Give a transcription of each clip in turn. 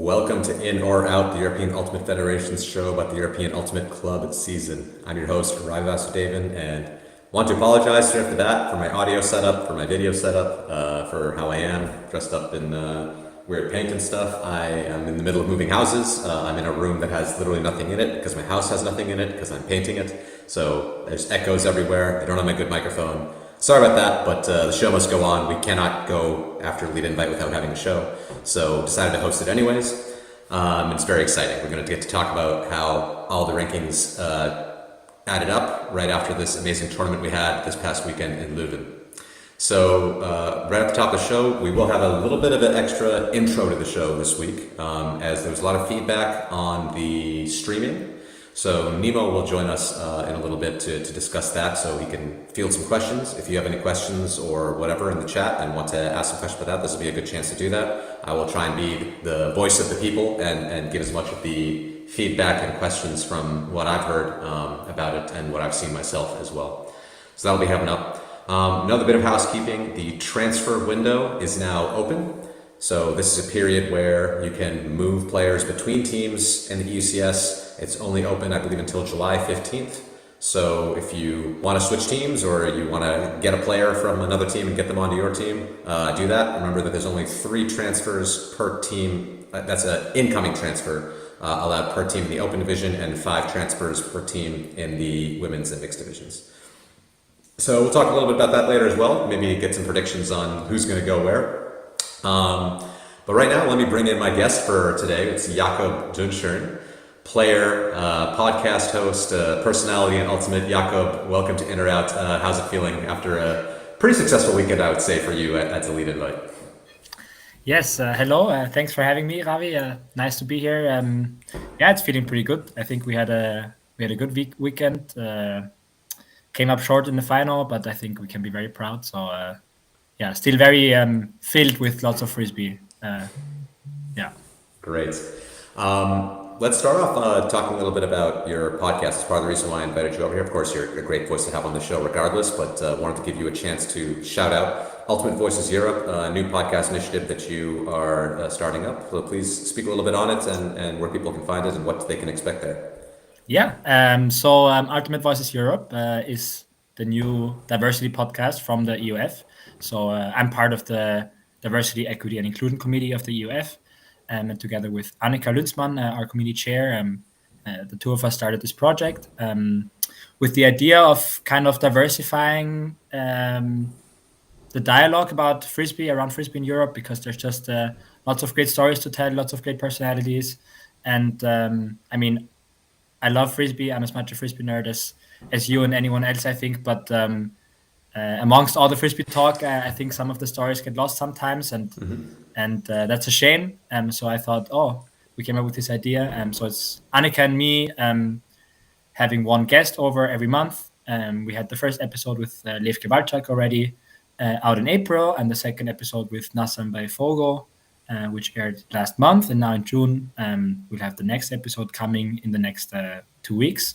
Welcome to In or Out, the European Ultimate Federation's show about the European Ultimate Club season. I'm your host, Ravi and want to apologize straight off the bat for my audio setup, for my video setup, for how I am, dressed up in weird paint and stuff. I am in the middle of moving houses. I'm in a room that has literally nothing in it because my house has nothing in it because I'm painting it. So there's echoes everywhere. I don't have my good microphone. Sorry about that, but the show must go on. We cannot go after Lead Invite without having a show. So decided to host it anyways. It's very exciting. We're going to get to talk about how all the rankings added up right after this amazing tournament we had this past weekend in Leuven. So right at the top of the show, we will have a little bit of an extra intro to the show this week, as there was a lot of feedback on the streaming. So Nemo will join us in a little bit to discuss that, so he can field some questions. If you have any questions or whatever in the chat and want to ask some questions about that, this will be a good chance to do that. I will try and be the voice of the people and give as much of the feedback and questions from what I've heard about it and what I've seen myself as well. So that'll be happening up. Another bit of housekeeping, the transfer window is now open. So this is a period where you can move players between teams in the EUCS. It's only open, I believe, until July 15th. So if you want to switch teams or you want to get a player from another team and get them onto your team, do that. Remember that there's only 3 transfers per team. That's an incoming transfer allowed per team in the open division and 5 transfers per team in the women's and mixed divisions. So we'll talk a little bit about that later as well. Maybe get some predictions on who's going to go where. But right now, let me bring in my guest for today. It's Jakob Dunshirn, player, podcast host, personality in Ultimate. Jakob, welcome to In or Out. How's it feeling after a pretty successful weekend, I would say, for you at the Lead Invite? Yes, hello. Thanks for having me, Ravi. Nice to be here. Yeah, it's feeling pretty good. I think we had a good weekend. Came up short in the final, but I think we can be very proud. So yeah, still very filled with lots of frisbee. Yeah. Great. Let's start off talking a little bit about your podcast. It's part of the reason why I invited you over here. Of course, you're a great voice to have on the show regardless, but wanted to give you a chance to shout out Ultimate Voices Europe, a new podcast initiative that you are starting up. So please speak a little bit on it and where people can find it and what they can expect there. Yeah, so Ultimate Voices Europe is the new diversity podcast from the EUF. So I'm part of the Diversity, Equity and Inclusion Committee of the EUF, and together with Annika Lünzmann, our committee chair, the two of us started this project with the idea of kind of diversifying the dialogue about frisbee, around frisbee in Europe, because there's just lots of great stories to tell, lots of great personalities. And I mean, I love frisbee. I'm as much a frisbee nerd as you and anyone else, I think. But amongst all the frisbee talk, I think some of the stories get lost sometimes, and that's a shame. So I thought, we came up with this idea. So it's Annika and me having one guest over every month. We had the first episode with Leuven already out in April, and the second episode with Nassam by Fogo, which aired last month. And now in June, we'll have the next episode coming in the next 2 weeks.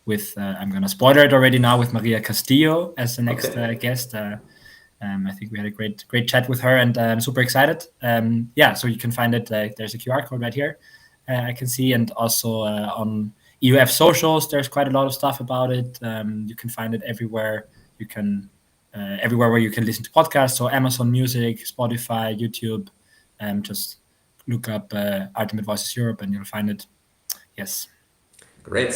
With I'm gonna spoiler it already now, with Maria Castillo as the next guest. I think we had a great chat with her, and I'm super excited. Yeah, so you can find it. There's a QR code right here. I can see, and also on EUF socials, there's quite a lot of stuff about it. You can find it everywhere. You can everywhere where you can listen to podcasts. So Amazon Music, Spotify, YouTube. Just look up Ultimate Voices Europe, and you'll find it. Yes. Great.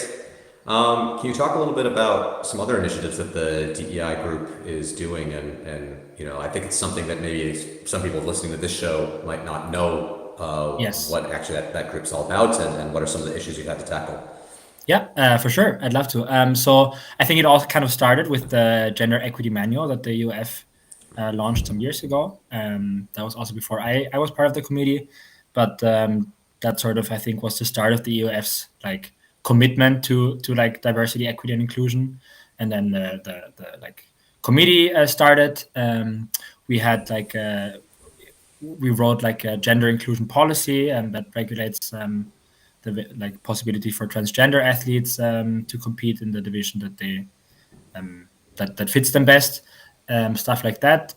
Can you talk a little bit about some other initiatives that the DEI group is doing? And I think it's something that maybe some people listening to this show might not know Yes. what actually that group's all about and what are some of the issues you've had to tackle. Yeah, for sure. I'd love to. So I think it all kind of started with the gender equity manual that the UF launched some years ago. That was also before I was part of the committee, but that sort of, I think, was the start of the EUF's like commitment to like diversity, equity, and inclusion. And then the like committee started. We had like we wrote like a gender inclusion policy, and that regulates the like possibility for transgender athletes to compete in the division that they that fits them best. Stuff like that.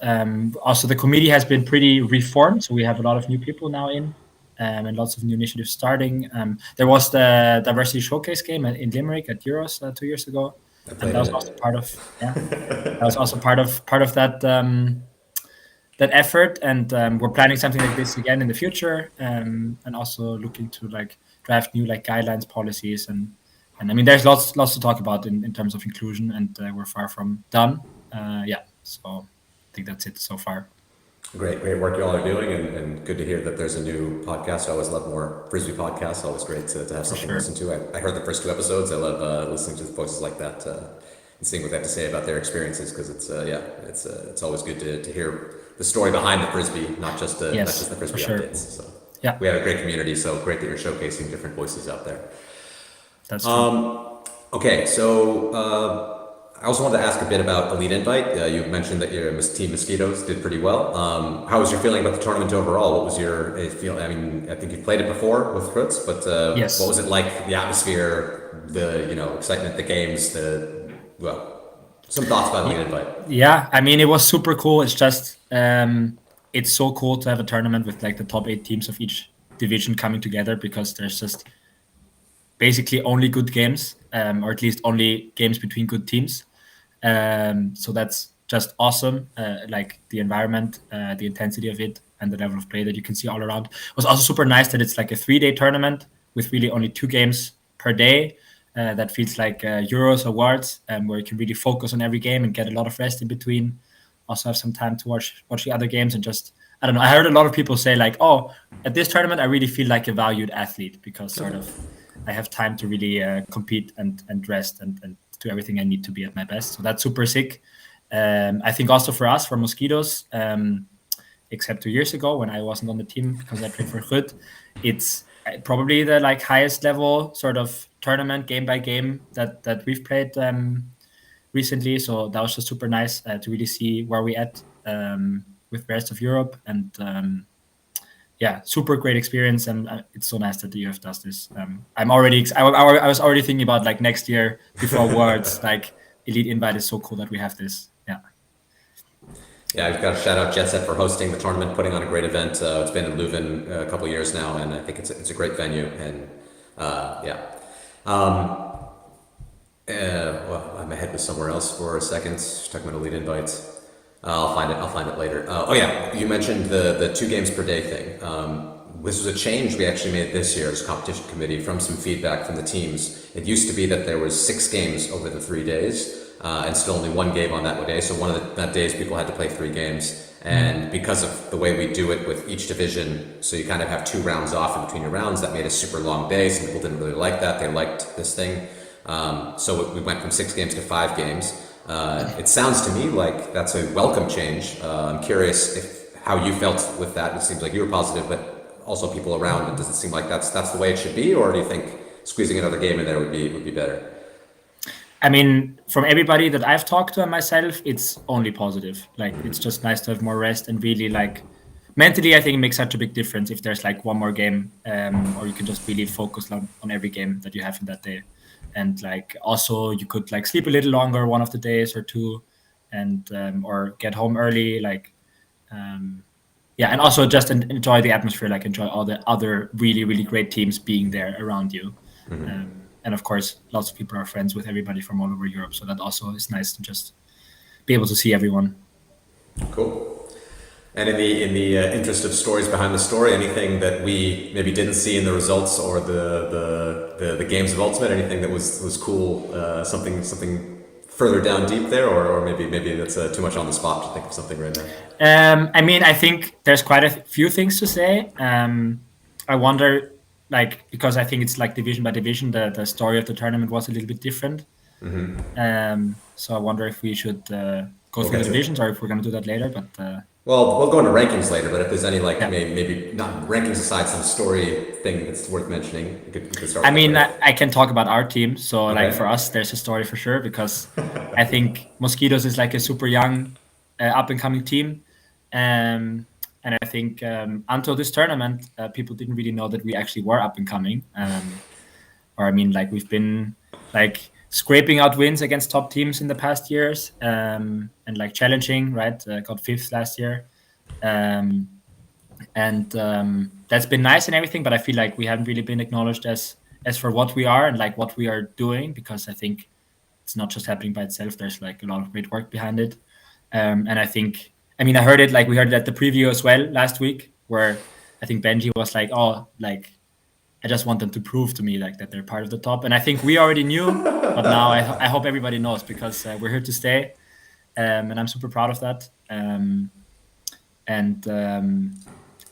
Also, the committee has been pretty reformed, so we have a lot of new people now in. and lots of new initiatives starting. There was the diversity showcase game in Limerick at Euros 2 years ago, and that was also part of that was also part of that effort. And we're planning something like this again in the future, and also looking to like draft new like guidelines, policies, and I mean there's lots to talk about in terms of inclusion, and we're far from done. So I think that's it so far. Great work you all are doing, and good to hear that there's a new podcast. I always love more Frisbee podcasts. Always great to have something to listen to. I heard the first 2 episodes. I love listening to voices like that and seeing what they have to say about their experiences, because it's always good to hear the story behind the Frisbee, not just the Frisbee updates. So we have a great community, so great that you're showcasing different voices out there. That's true. Okay, so I also wanted to ask a bit about Elite Invite. You mentioned that your team Mosquitos did pretty well. How was your feeling about the tournament overall? What was your feel? I mean, I think you've played it before with Fritz, but Yes. What was it like? The atmosphere, the excitement, the games, some thoughts about Elite Invite. Yeah, I mean, it was super cool. It's just it's so cool to have a tournament with like the top 8 teams of each division coming together, because there's just basically only good games, or at least only games between good teams. So that's just awesome. Like the environment, the intensity of it, and the level of play that you can see all around. It was also super nice that it's like a 3-day tournament with really only 2 games per day. That feels like Euros awards, where you can really focus on every game and get a lot of rest in between. Also have some time to watch the other games, and just, I don't know. I heard a lot of people say like, oh, at this tournament, I really feel like a valued athlete, because sort of I have time to really compete and rest and do everything I need to be at my best. So that's super sick. I think also for us, for Mosquitos, except 2 years ago when I wasn't on the team because I played for Hood, it's probably the like highest level sort of tournament game by game that we've played recently. So that was just super nice to really see where we at with the rest of Europe. And super great experience, and it's so nice that the UF does this. I was already thinking about like next year before Worlds, like Elite Invite is so cool that we have this. Yeah, I've got to shout out Jet Set for hosting the tournament, putting on a great event. It's been in Leuven a couple of years now, and I think it's a great venue. And my head was somewhere else for a second, talking about Elite Invites. I'll find it later. You mentioned the 2 games per day thing. This was a change we actually made this year as a competition committee from some feedback from the teams. It used to be that there was 6 games over the 3 days, and still only 1 game on that day. So one of that days people had to play 3 games. And because of the way we do it with each division, so you kind of have 2 rounds off in between your rounds, that made a super long day. Some people didn't really like that. They liked this thing. So we went from 6 games to 5 games. It sounds to me like that's a welcome change. I'm curious how you felt with that. It seems like you were positive, but also people around it. Does it seem like that's the way it should be, or do you think squeezing another game in there would be better? I mean, from everybody that I've talked to and myself, it's only positive. Like, it's just nice to have more rest, and really like mentally, I think it makes such a big difference if there's like 1 more game, or you can just really focus on every game that you have in that day. And like also you could like sleep a little longer one of the days or 2, and or get home early, like and also just enjoy the atmosphere, like enjoy all the other really, really great teams being there around you. And of course lots of people are friends with everybody from all over Europe, so that also is nice to just be able to see everyone. Cool. And in the interest of stories behind the story, anything that we maybe didn't see in the results or the games of Ultimate, anything that was cool, something further down deep there, or maybe that's too much on the spot to think of something right now. I mean, I think there's quite a few things to say. I wonder, like, because I think it's like division by division, the story of the tournament was a little bit different. So I wonder if we should go through the divisions, or if we're going to do that later. But well, we'll go into rankings later. But if there's any maybe not rankings aside, some story thing that's worth mentioning, we could start. I mean, I can talk about our team. So like for us, there's a story for sure, because I think Mosquitos is like a super young, up and coming team. And I think until this tournament, people didn't really know that we actually were up and coming. Or I mean, like we've been like scraping out wins against top teams in the past years, and like challenging, right? Got 5th last year. and that's been nice and everything. But I feel like we haven't really been acknowledged as for what we are and like what we are doing, because I think it's not just happening by itself. There's like a lot of great work behind it. And I think, I mean, we heard it at the preview as well last week, where I think Benji was like, oh, like, I just want them to prove to me like that they're part of the top. And I think we already knew, but now I hope everybody knows, because we're here to stay. And I'm super proud of that.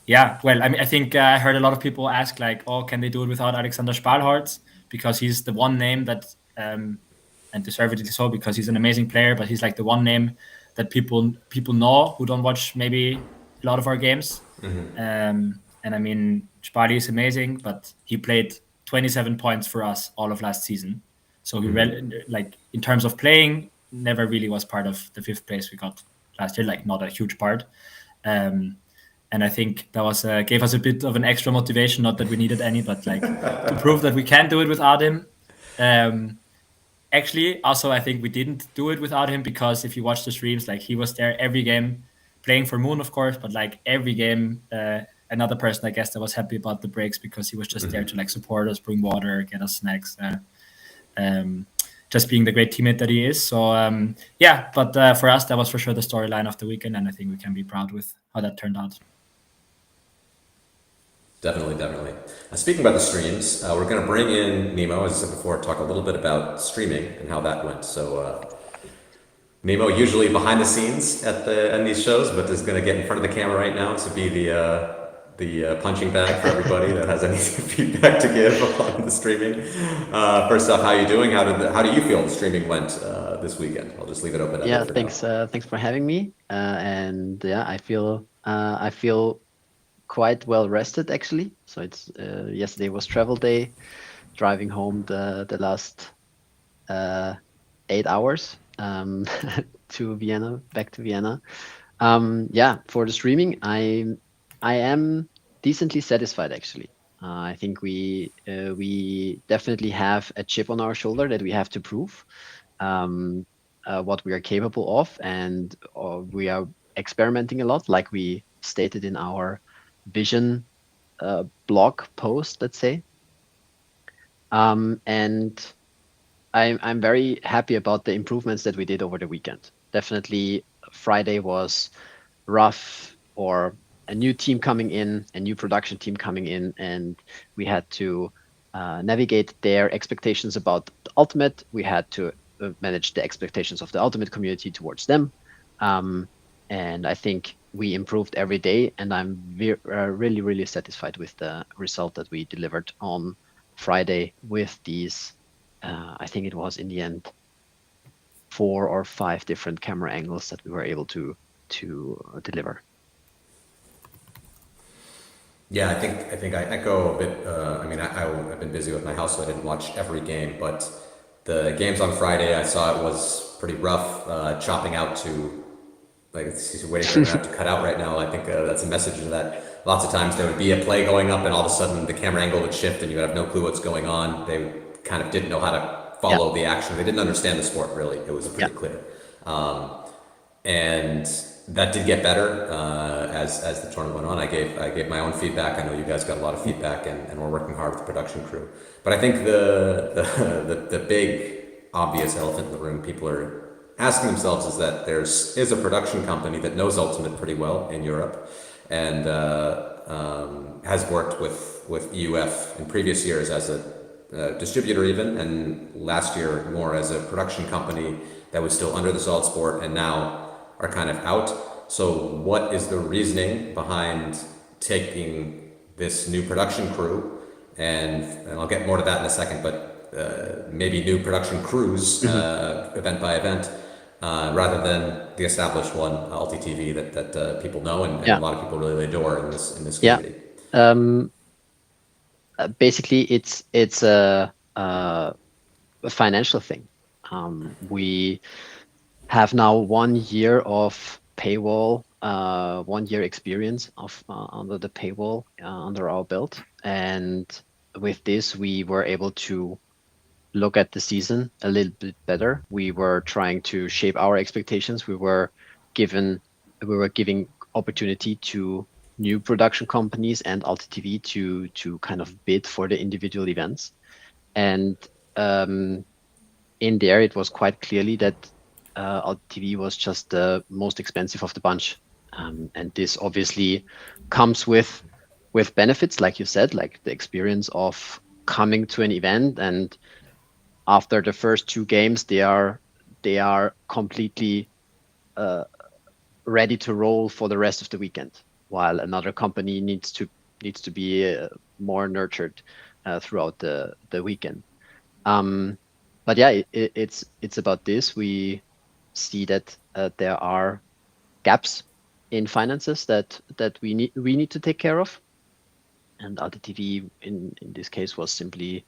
Yeah, well, I mean, I think I heard a lot of people ask like, oh, can they do it without Alexander Spalharz? Because he's the one name that, and deservedly so, because he's an amazing player, but he's like the one name that people know who don't watch maybe a lot of our games. And I mean, Spali is amazing, but he played 27 points for us all of last season. So he like in terms of playing, never really was part of the 5th place we got last year, like not a huge part. And I think that was gave us a bit of an extra motivation, not that we needed any, but like to prove that we can do it without him. Actually, also, I think we didn't do it without him, because if you watch the streams, like he was there every game, playing for Moon, of course, but like every game, another person, I guess, that was happy about the breaks, because he was just there to like support us, bring water, get us snacks, just being the great teammate that he is. So yeah, but for us, that was for sure the storyline of the weekend, and I think we can be proud with how that turned out. Definitely. Speaking about the streams, we're going to bring in Nemo, as I said before, talk a little bit about streaming and how that went. So, Nemo, usually behind the scenes at these shows, but is going to get in front of the camera right now to be the punching bag for everybody that has any feedback to give on the streaming. First off, how are you doing? How do you feel the streaming went this weekend? I'll just leave it open. Yeah, thanks. Thanks for having me. And yeah, I feel quite well rested actually. So it's yesterday was travel day, driving home the last 8 hours to Vienna, back to Vienna. Yeah, for the streaming, I am decently satisfied actually. I think we definitely have a chip on our shoulder that we have to prove what we are capable of, and we are experimenting a lot, like we stated in our vision blog post, let's say. And I'm very happy about the improvements that we did over the weekend. Definitely Friday was rough, or a new team coming in, a new production team coming in, and we had to navigate their expectations about the Ultimate. We had to manage the expectations of the Ultimate community towards them. And I think we improved every day, and I'm really, really satisfied with the result that we delivered on Friday with these, I think it was in the end 4 or 5 different camera angles that we were able to deliver. Yeah, I think I echo a bit. I mean, I've been busy with my house, so I didn't watch every game, but the games on Friday, I saw it was pretty rough, chopping out to, like, it's waiting for it to cut out right now. I think that's a message that lots of times there would be a play going up, and all of a sudden the camera angle would shift and you would have no clue what's going on. They kind of didn't know how to follow the action. They didn't understand the sport, really. It was pretty clear. And that did get better as the tournament went on. I gave my own feedback. I know you guys got a lot of feedback, and we're working hard with the production crew. But I think the big obvious elephant in the room people are asking themselves is that is a production company that knows Ultimate pretty well in Europe, and has worked with EUF in previous years as a distributor even, and last year more as a production company that was still under the Solid Sport, and now are kind of out. So what is the reasoning behind taking this new production crew, and I'll get more to that in a second, but maybe new production crews event by event, rather than the established one, Ulti TV, that people know and a lot of people really adore in this community? Basically, it's a financial thing. We have now 1 year of paywall, 1 year experience of under the paywall under our belt, and with this we were able to look at the season a little bit better. We were trying to shape our expectations. We were giving opportunity to new production companies and AltiTV to kind of bid for the individual events. And in there, it was quite clearly that AltiTV was just the most expensive of the bunch. And this obviously comes with benefits, like you said, like the experience of coming to an event, and after the first 2 games, they are completely ready to roll for the rest of the weekend, while another company needs to be more nurtured throughout the weekend. But yeah, it's about this. We see that there are gaps in finances that we need to take care of, and LTTV in this case was simply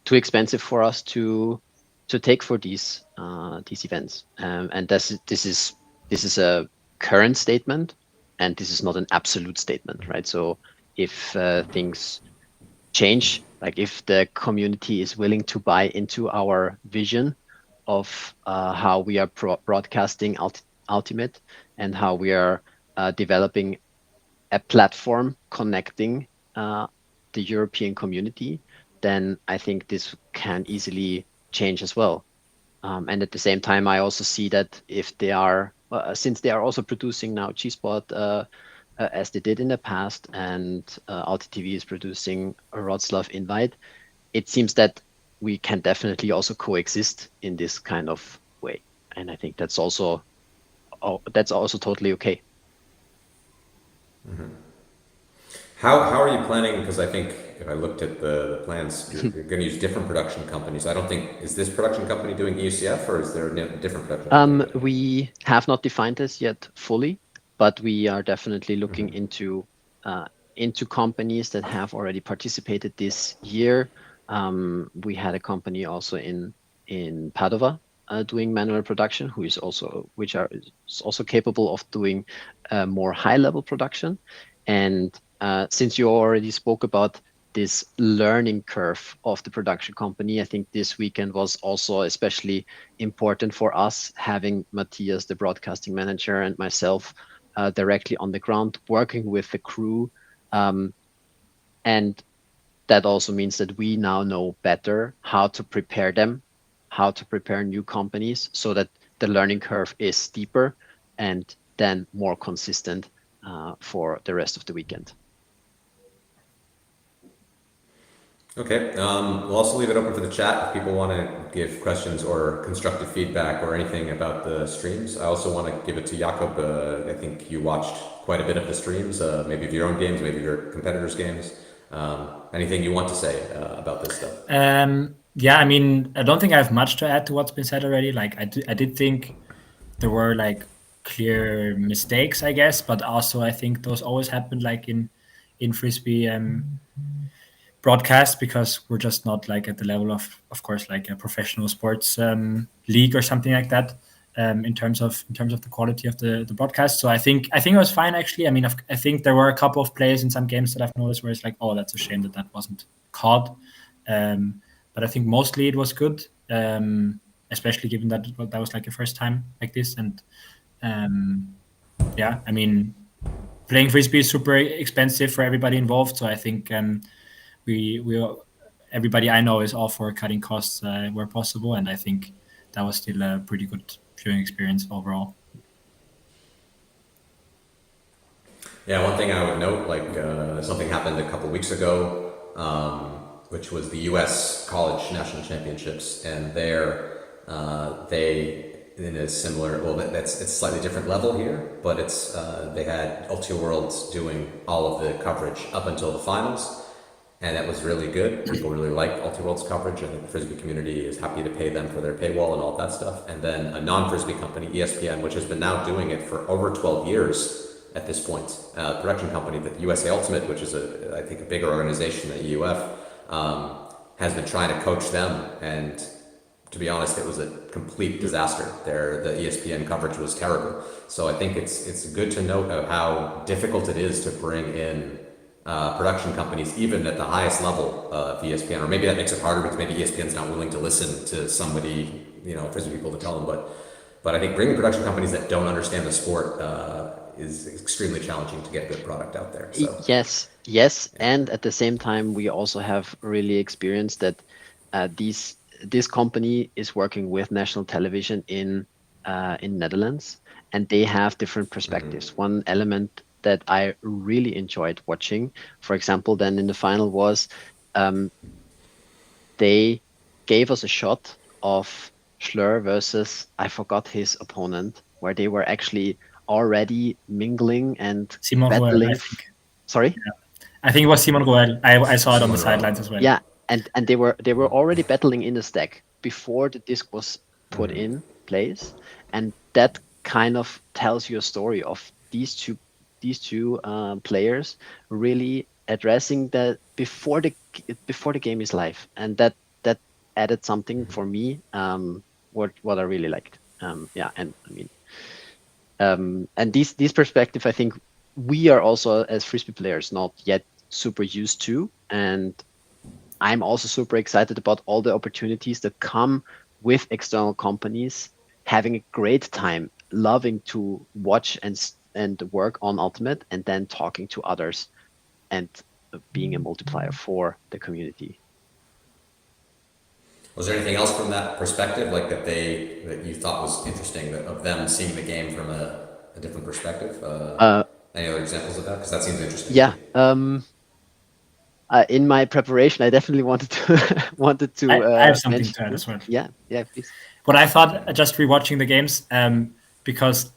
too expensive for us to take for these events. And this is a current statement, and this is not an absolute statement, right? So if things change, like if the community is willing to buy into our vision of how we are broadcasting Ultimate, and how we are developing a platform connecting the European community, then I think this can easily change as well. And at the same time, I also see that if they are, since they are also producing now G-Spot as they did in the past, and AltiTV is producing a Wroclaw Invite, it seems that we can definitely also coexist in this kind of way. And I think that's also totally okay. Mm-hmm. How are you planning? Because I think if I looked at the plans, you're going to use different production companies. I don't think, is this production company doing EUCF, or is there a different production company? We have not defined this yet fully, but we are definitely looking into companies that have already participated this year. We had a company also in Padova doing manual production, which is also capable of doing more high-level production. And since you already spoke about this learning curve of the production company, I think this weekend was also especially important for us, having Matthias, the broadcasting manager, and myself directly on the ground, working with the crew. And that also means that we now know better how to prepare them, how to prepare new companies, so that the learning curve is steeper and then more consistent for the rest of the weekend. Okay, we'll also leave it open for the chat if people want to give questions or constructive feedback or anything about the streams. I also want to give it to Jakob. I think you watched quite a bit of the streams, maybe of your own games, maybe of your competitors' games. Anything you want to say about this stuff? Yeah, I mean, I don't think I have much to add to what's been said already. Like, I did think there were like clear mistakes, I guess, but also I think those always happened, like in Frisbee broadcast, because we're just not like at the level of course, like a professional sports league or something like that, in terms of the quality of the broadcast. So I think it was fine, actually. I mean, I think there were a couple of plays in some games that I've noticed where it's like, oh, that's a shame that wasn't caught. But I think mostly it was good, especially given that was like the first time like this. And yeah, I mean, playing Frisbee is super expensive for everybody involved. So I think everybody I know is all for cutting costs where possible. And I think that was still a pretty good viewing experience overall. Yeah, one thing I would note, like something happened a couple weeks ago, which was the U.S. College National Championships, and there they, in a similar, well, it's a slightly different level here, but it's they had Ulti Worlds doing all of the coverage up until the finals, and that was really good. People really like Ulti Worlds coverage. I think the Frisbee community is happy to pay them for their paywall and all that stuff. And then a non-Frisbee company, ESPN, which has been now doing it for over 12 years at this point, production company, the USA Ultimate, which is I think a bigger organization than EUF, has been trying to coach them, and to be honest, it was a complete disaster. The ESPN coverage was terrible. So I think it's good to note of how difficult it is to bring in production companies, even at the highest level of ESPN, or maybe that makes it harder because maybe ESPN's not willing to listen to somebody, Frisbee people, to tell them. But But I think bringing production companies that don't understand the sport is extremely challenging to get good product out there. So Yes, and at the same time, we also have really experienced that this company is working with national television in Netherlands, and they have different perspectives. One element that I really enjoyed watching, for example, then in the final was they gave us a shot of Schleur versus, I forgot his opponent, where they were actually already mingling and Simon Roel, battling. I think. Sorry? I think it was Simon Roel. I saw it on the Simon Roel. sidelines as well. Yeah, and they were already battling in the stack before the disc was put in place, and that kind of tells you a story of these two players really addressing that before the game is live, and that added something for me. What I really liked. Yeah, and I mean, and these perspective, I think we are also as frisbee players not yet super used to, and I'm also super excited about all the opportunities that come with external companies having a great time, loving to watch and work on Ultimate, and then talking to others and being a multiplier for the community. Was there anything else from that perspective, like that you thought was interesting, of them seeing the game from a different perspective? Any other examples of that? Because that seems interesting. Yeah. In my preparation, I definitely wanted to. I have something to add as well. Yeah, please. What I thought just rewatching the games, because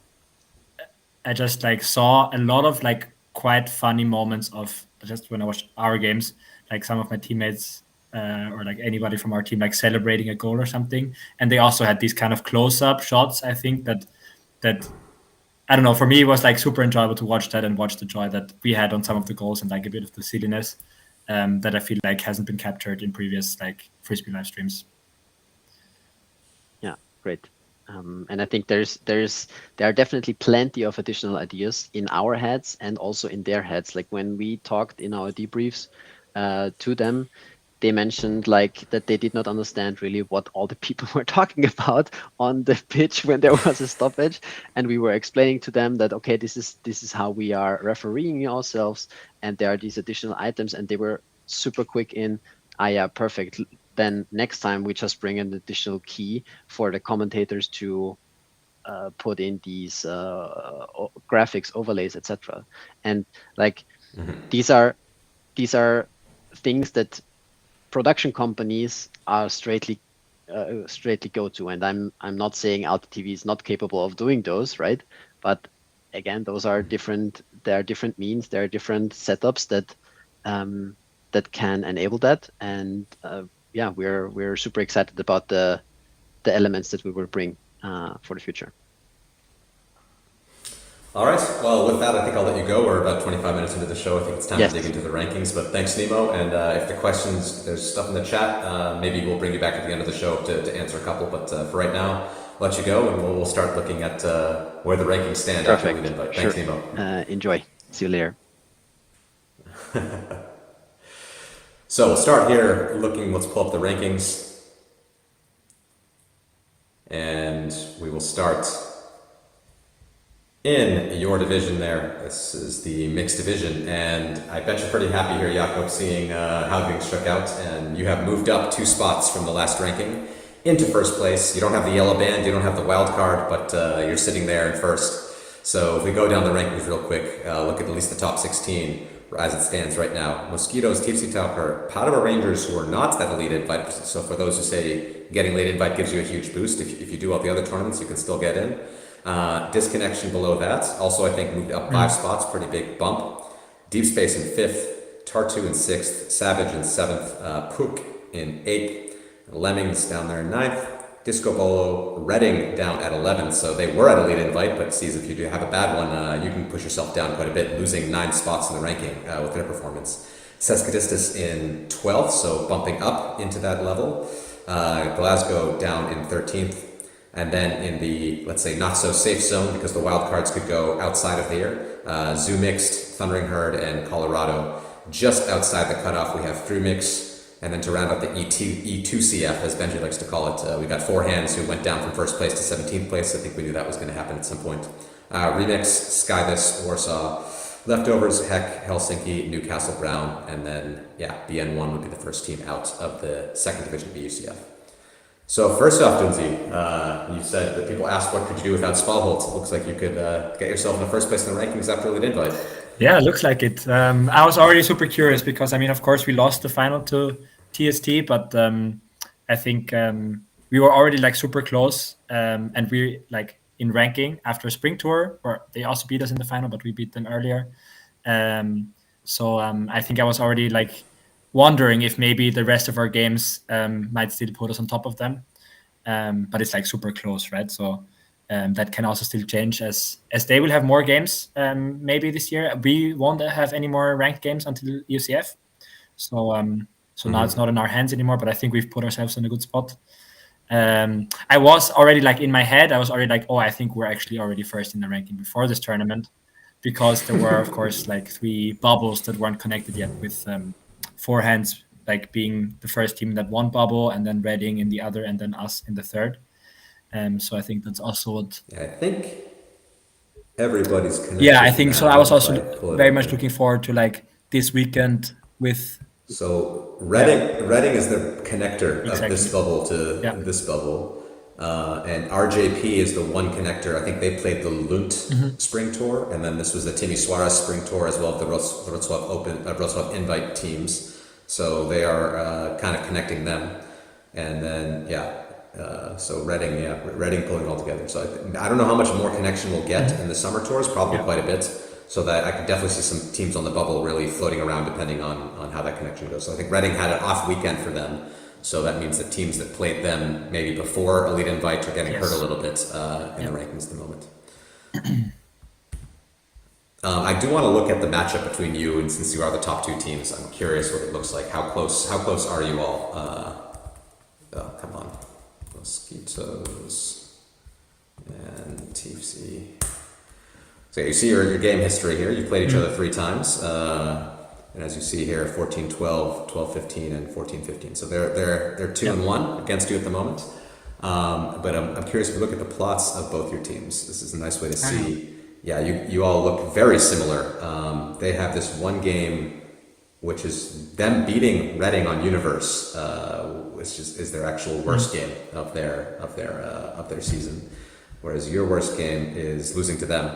I just like saw a lot of like quite funny moments of just when I watched our games, like some of my teammates or like anybody from our team like celebrating a goal or something, and they also had these kind of close-up shots. I think that I don't know. For me, it was like super enjoyable to watch that and watch the joy that we had on some of the goals and like a bit of the silliness that I feel like hasn't been captured in previous like frisbee live streams. Yeah, great. And I think there are definitely plenty of additional ideas in our heads and also in their heads. Like when we talked in our debriefs to them, they mentioned like that they did not understand really what all the people were talking about on the pitch when there was a stoppage, and we were explaining to them that okay, this is how we are refereeing ourselves, and there are these additional items, and they were super quick in, yeah, perfect. Then next time we just bring an additional key for the commentators to put in these graphics, overlays, etc. And like these are things that production companies are straightly go to, and I'm not saying Alta TV is not capable of doing those, right? But again, those are different. There are different means. There are different setups that that can enable that, and yeah, we're super excited about the elements that we will bring for the future. All right. Well, with that, I think I'll let you go. We're about 25 minutes into the show. I think it's time to dig into the rankings. But thanks, Nemo. And if the questions, there's stuff in the chat, maybe we'll bring you back at the end of the show to answer a couple. But for right now, I'll let you go, and we'll start looking at where the rankings stand after we invite. Thanks, Nemo. Enjoy. See you later. So we'll start here looking, let's pull up the rankings. And we will start in your division there. This is the mixed division, and I bet you're pretty happy here, Jakob, seeing how things shook out, and you have moved up 2 spots from the last ranking into first place. You don't have the yellow band, you don't have the wild card, but you're sitting there in first. So if we go down the rankings real quick, look at least the top 16 as it stands right now. Mosquitos, Tipsy Topper, Padua Rangers, who are not that elite invite. So for those who say getting late invite gives you a huge boost, if you do all the other tournaments, you can still get in. Disconnection below that, also I think moved up 5 spots, pretty big bump. Deep Space in 5th, Tartu in 6th, Savage in 7th, Pook in 8th, Lemmings down there in 9th, Disco Bolo, Reading down at 11th, so they were at elite invite, but sees if you do have a bad one, you can push yourself down quite a bit, losing 9 spots in the ranking with their performance. Sescadistas in 12th, so bumping up into that level. Glasgow down in 13th. And then in the, let's say, not so safe zone, because the wild cards could go outside of here, Zoo Mixed, Thundering Herd, and Colorado. Just outside the cutoff, we have Through Mix And then to round out the EUCF, as Benji likes to call it, we got 4 hands who went down from first place to 17th place. I think we knew that was going to happen at some point. Remix, Skyvis, Warsaw, Leftovers, Heck, Helsinki, Newcastle Brown, and then, BN1 would be the first team out of the second division of the EUCF. So first off, Dunzi, you said that people asked what could you do without Spalholt. It looks like you could get yourself in the first place in the rankings after the invite. Yeah, it looks like it. I was already super curious because, of course, we lost the final to TST, but I think we were already super close, and we in ranking after a spring tour, or they also beat us in the final, but we beat them earlier. So I think I was already wondering if maybe the rest of our games might still put us on top of them, but it's super close, right? So that can also still change as they will have more games maybe this year. We won't have any more ranked games until EUCF, so now it's not in our hands anymore. But I think we've put ourselves in a good spot. I was already in my head, I was already I think we're actually already first in the ranking before this tournament, because there were of course 3 bubbles that weren't connected yet, with 4 hands being the first team in that one bubble, and then Reading in the other, and then us in the third. So I think that's also what. I think everybody's connected. Yeah, I think so. I was also very much looking forward to this weekend with. So Reading is the connector of this bubble to this bubble, and RJP is the one connector. I think they played the Lund Spring Tour, and then this was the Timmy Suarez Spring Tour as well, the Wrocław Wrocław Invite teams. So they are kind of connecting them, and then so Reading pulling it all together. So I don't know how much more connection we'll get in the summer tours, probably quite a bit. So that I could definitely see some teams on the bubble really floating around depending on how that connection goes. So I think Reading had an off weekend for them. So that means that teams that played them maybe before Elite Invite are getting hurt a little bit in the rankings at the moment. I do want to look at the matchup between you, and since you are the top 2 teams, I'm curious what it looks like. How close are you all? Come on. Mosquitos and TFC. So you see your game history here. You played each other 3 times, and as you see here, 14-12, 12-15, and 14-15. So they're 2-1 against you at the moment. But I'm curious if you look at the plots of both your teams. This is a nice way to see. Yeah, you all look very similar. They have this one game, which is them beating Reading on Universe, which is their actual worst game of their season. Whereas your worst game is losing to them,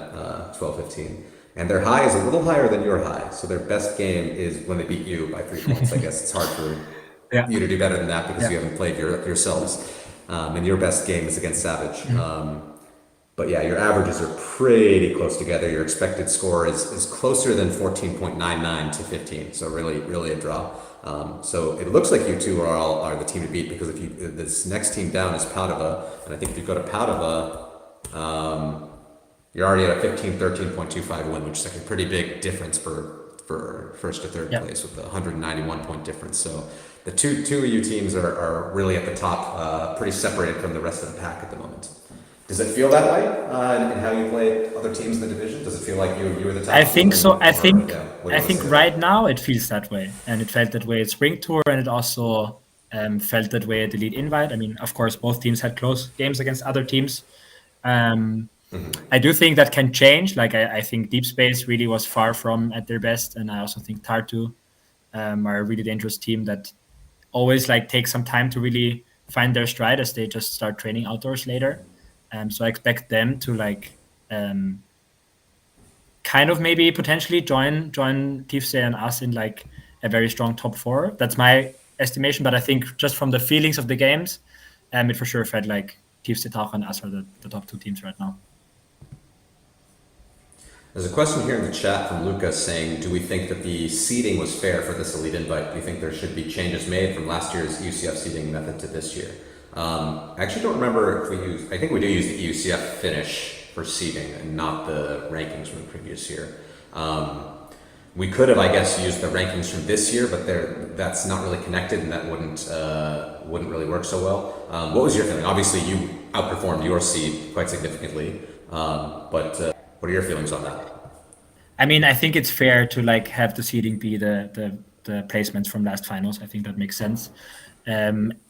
12-15. And their high is a little higher than your high. So their best game is when they beat you by 3 points. I guess it's hard for you to do better than that because you haven't played yourselves. And your best game is against Savage. But yeah, your averages are pretty close together. Your expected score is closer than 14.99 to 15. So really a draw. So it looks like you two are the team to beat, because if this next team down is Padova, and I think if you go to Padova, you're already at a 13.25 win, which is a pretty big difference for first to third place with the 191 point difference. So the two of you teams are really at the top, pretty separated from the rest of the pack at the moment. Does it feel that way in how you play other teams in the division? Does it feel like you were the top? I think so. I think right now it feels that way, and it felt that way at Spring Tour, and it also felt that way at Elite Invite. Of course, both teams had close games against other teams. I do think that can change. I think Deep Space really was far from at their best, and I also think Tartu are a really dangerous team that always takes some time to really find their stride as they just start training outdoors later. So I expect them to kind of maybe potentially join Tifse and us in a very strong top 4. That's my estimation, but I think just from the feelings of the games, it for sure felt like Tifse, Tauch, and us are the top 2 teams right now. There's a question here in the chat from Lucas saying, do we think that the seeding was fair for this Elite Invite? Do you think there should be changes made from last year's EUCF seeding method to this year? I actually don't remember if I think we do use the EUCF finish for seeding and not the rankings from the previous year. We could have, I guess, used the rankings from this year, but that's not really connected, and that wouldn't really work so well. What was your feeling? Obviously, you outperformed your seed quite significantly, but what are your feelings on that? I think it's fair to have the seeding be the the placements from last finals. I think that makes sense.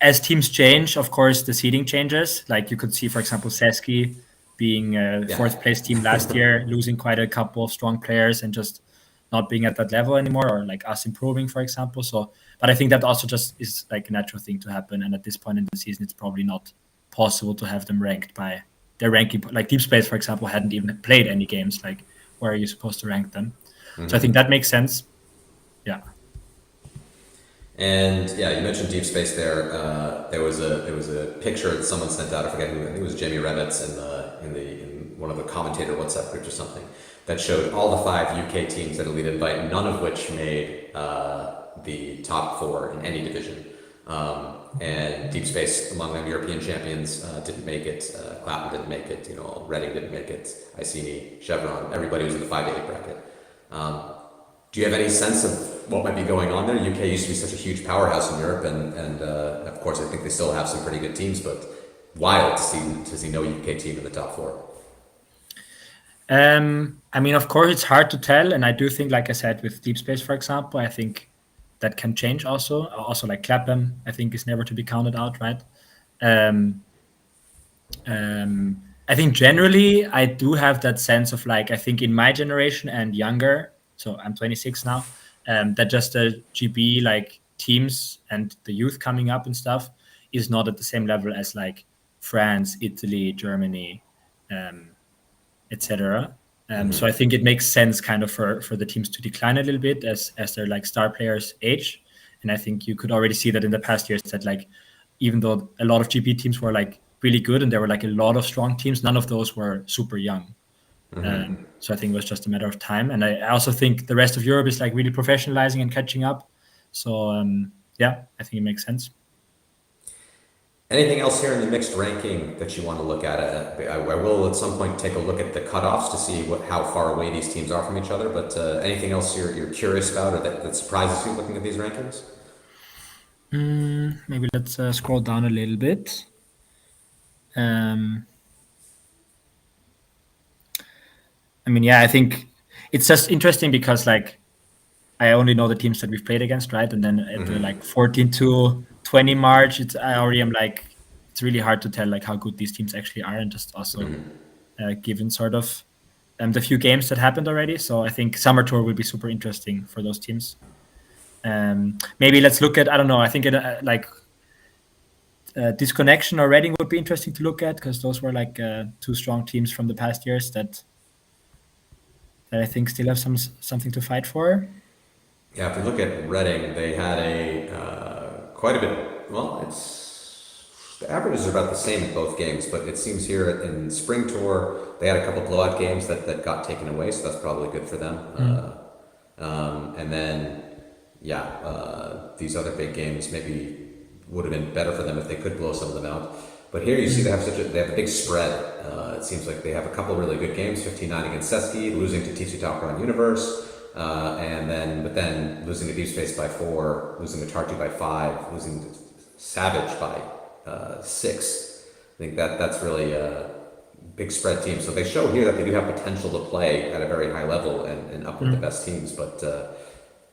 As teams change, of course, the seeding changes. Like you could see, for example, Seski being a fourth place team last year, losing quite a couple of strong players and just not being at that level anymore, or like us improving, for example. So, but I think that also just is like a natural thing to happen. And at this point in the season, it's probably not possible to have them ranked by their ranking. Like Deep Space, for example, hadn't even played any games. Like, where are you supposed to rank them? So I think that makes sense. Yeah. And yeah, you mentioned Deep Space there. There was a picture that someone sent out. I forget who. I think it was Jamie Revitz in one of the commentator WhatsApp groups or something that showed all the 5 UK teams that Elite Invite, none of which made the top 4 in any division. And Deep Space, among them, European champions didn't make it. Clapham didn't make it. Reading didn't make it. Iceni, Chevron, everybody was in the 5 to 8 bracket. Do you have any sense of what might be going on there? UK used to be such a huge powerhouse in Europe, and of course, I think they still have some pretty good teams. But wild to see no UK team in the top 4. I mean, of course, it's hard to tell, and I do think, like I said, with Deep Space, for example, I think that can change also. Also, like Clapham, I think is never to be counted out, right? I think generally, I do have that sense of like, I think in my generation and younger, so I'm 26 now, that just the GB like teams and the youth coming up and stuff is not at the same level as like France, Italy, Germany, etc. So I think it makes sense kind of for the teams to decline a little bit as their like star players age. And I think you could already see that in the past years that like, even though a lot of GB teams were like really good and there were like a lot of strong teams, none of those were super young. So I think it was just a matter of time. And I also think the rest of Europe is like really professionalizing and catching up. So yeah, I think it makes sense. Anything else here in the mixed ranking that you want to look at? I will at some point take a look at the cutoffs to see how far away these teams are from each other. But anything else you're curious about or that surprises you looking at these rankings? Maybe let's scroll down a little bit. I mean, yeah, I think it's just interesting because like I only know the teams that we've played against, right? And then at the like 14 to 20 March, I already am like, it's really hard to tell like how good these teams actually are, and just also given sort of the few games that happened already. So I think Summer Tour will be super interesting for those teams. Maybe let's look at, I don't know, I think Disconnection or Reading would be interesting to look at, because those were like 2 strong teams from the past years that I think still have something to fight for. Yeah, if we look at Reading, they had a quite a bit. Well, the averages are about the same in both games, but it seems here in Spring Tour they had a couple blowout games that got taken away, so that's probably good for them. And then these other big games maybe would have been better for them if they could blow some of them out. But here you see they have a big spread. It seems like they have a couple really good games: 15-9 against Seski, losing to TC Top Run Universe, but then losing to Deep Space by 4, losing to Tartu by 5, losing to Savage by 6. I think that's really a big spread team. So they show here that they do have potential to play at a very high level and up with the best teams, but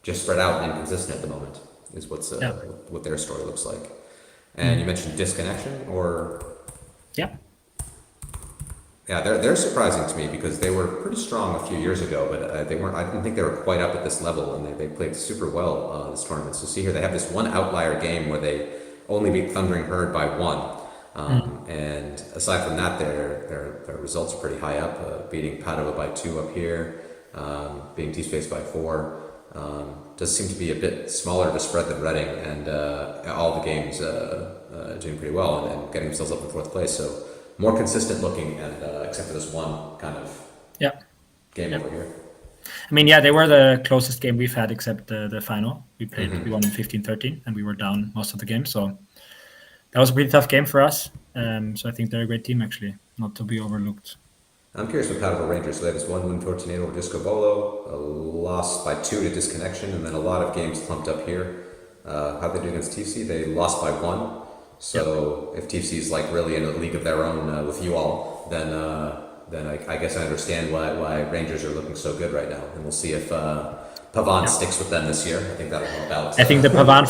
just spread out and inconsistent at the moment is what their story looks like. And you mentioned Disconnection, or yeah, they're surprising to me because they were pretty strong a few years ago, but they weren't. I didn't think they were quite up at this level, and they played super well this tournament. So see here, they have this one outlier game where they only beat Thundering Herd by 1, and aside from that, their results are pretty high up. Beating Padua by 2 up here, beating T-Space by 4. Does seem to be a bit smaller of a spread than Reading, and all the games doing pretty well and getting themselves up in 4th place. So more consistent looking, and except for this one kind of game over here. I mean, they were the closest game we've had except the final. We played, we won in 15-13, and we were down most of the game. So that was a pretty tough game for us. So I think they're a great team, actually, not to be overlooked. I'm curious with Padua Rangers. So they had this 1 win for Tornado over Disco Bolo, a loss by 2 to Disconnection, and then a lot of games clumped up here. How'd they do against TC? They lost by 1. So if TC is like really in a league of their own with you all, then I guess I understand why Rangers are looking so good right now. And we'll see if Pavan sticks with them this year. I think that'll help out. I think the Pavan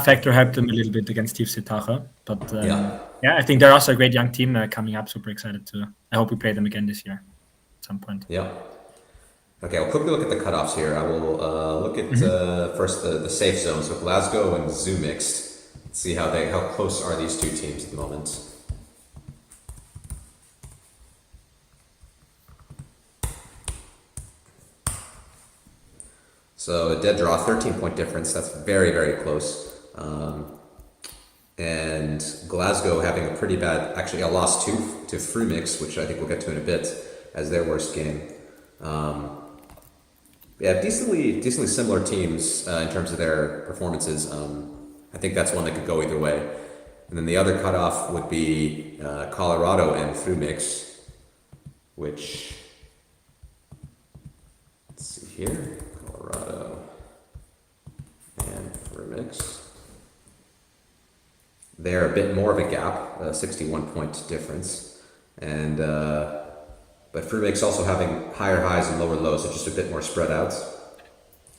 factor helped them a little bit against Steve Sitache. But I think they're also a great young team coming up. Super excited to. I hope we play them again this year at some point. Yeah. Okay, I'll quickly look at the cutoffs here. I will look at first the safe zone. So Glasgow and Zoo mixed. Let's see how close are these two teams at the moment. So a dead draw, 13-point difference. That's very, very close. And Glasgow having a pretty bad, actually a loss to Frumix, which I think we'll get to in a bit, as their worst game. Decently similar teams in terms of their performances. I think that's one that could go either way. And then the other cutoff would be Colorado and Frumix, which, let's see here. Colorado and Frumix. They're a bit more of a gap, a 61-point difference, and but Frumix also having higher highs and lower lows, so just a bit more spread out.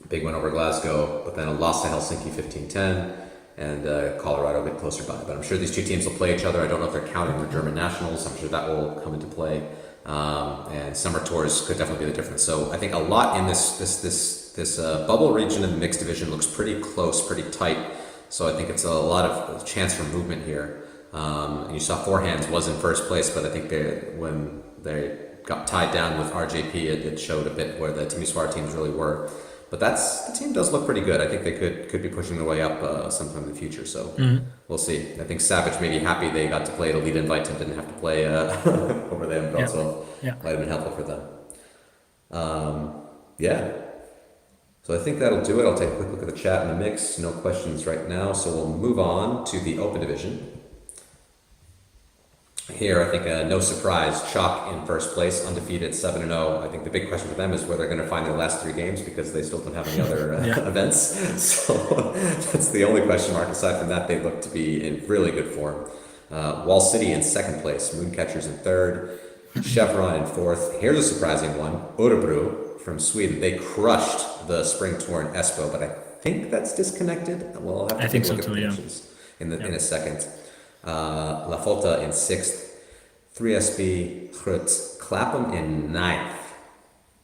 Big win over Glasgow, but then a loss to Helsinki 15-10, and Colorado a bit closer by. But I'm sure these two teams will play each other. I don't know if they're counting the German nationals. I'm sure that will come into play. And summer tours could definitely be the difference. So I think a lot in this bubble region in the mixed division looks pretty close, pretty tight. So I think it's a lot of chance for movement here. And you saw Forehands was in first place, but I think when they got tied down with RJP, it showed a bit where the Timisoara teams really were. But the team does look pretty good. I think they could be pushing their way up sometime in the future. So we'll see. I think Savage may be happy they got to play the lead invite and didn't have to play over them, but also might have been helpful for them. So I think that'll do it. I'll take a quick look at the chat in the mix. No questions right now. So we'll move on to the Open Division. Here, I think no surprise, Chalk in first place, undefeated, 7-0. I think the big question for them is where they're going to find their last 3 games because they still don't have any other events. So that's the only question mark. Aside from that, they look to be in really good form. Wall City in second place, Mooncatchers in third, Chevron in fourth. Here's a surprising one, Örebro from Sweden. They crushed the spring tour in Espoo, but I think that's disconnected. Well, I'll have to take a look at the predictions in a second. La Volta in 6th, 3SB, Grut, Clapham in 9th.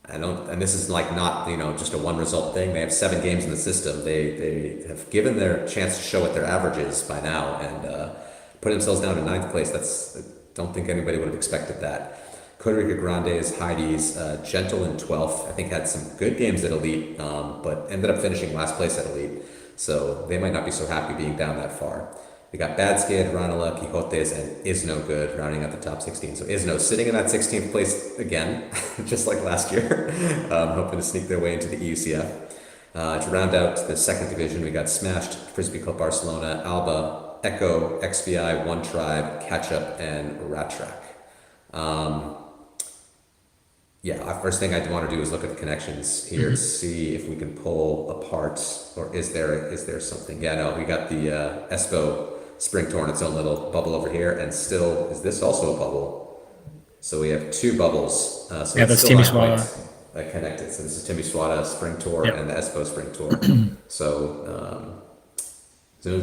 And this is like not, just a one result thing. They have 7 games in the system. They have given their chance to show what their average is by now and put themselves down in 9th place. I don't think anybody would have expected that. Costa Rica Grandes, Heidi's, Gentle in 12th. I think had some good games at Elite, but ended up finishing last place at Elite. So they might not be so happy being down that far. We got Bad Skid, Ranelagh, Quixotes, and Is No Good rounding out the top 16. So Is No sitting in that 16th place again, just like last year, hoping to sneak their way into the EUCF. To round out the second division, we got Smashed, Frisbee Club Barcelona, Alba, Echo, XVI, One Tribe, Catch Up, and Rat Track. First thing I want to do is look at the connections here to see if we can pull apart, or is there something? Yeah, no, we got the Espoo Spring Tour in its own little bubble over here, and still, is this also a bubble? So we have 2 bubbles. So that's Timisoara. Connected. So this is Timisoara Spring Tour and the Espoo Spring Tour. So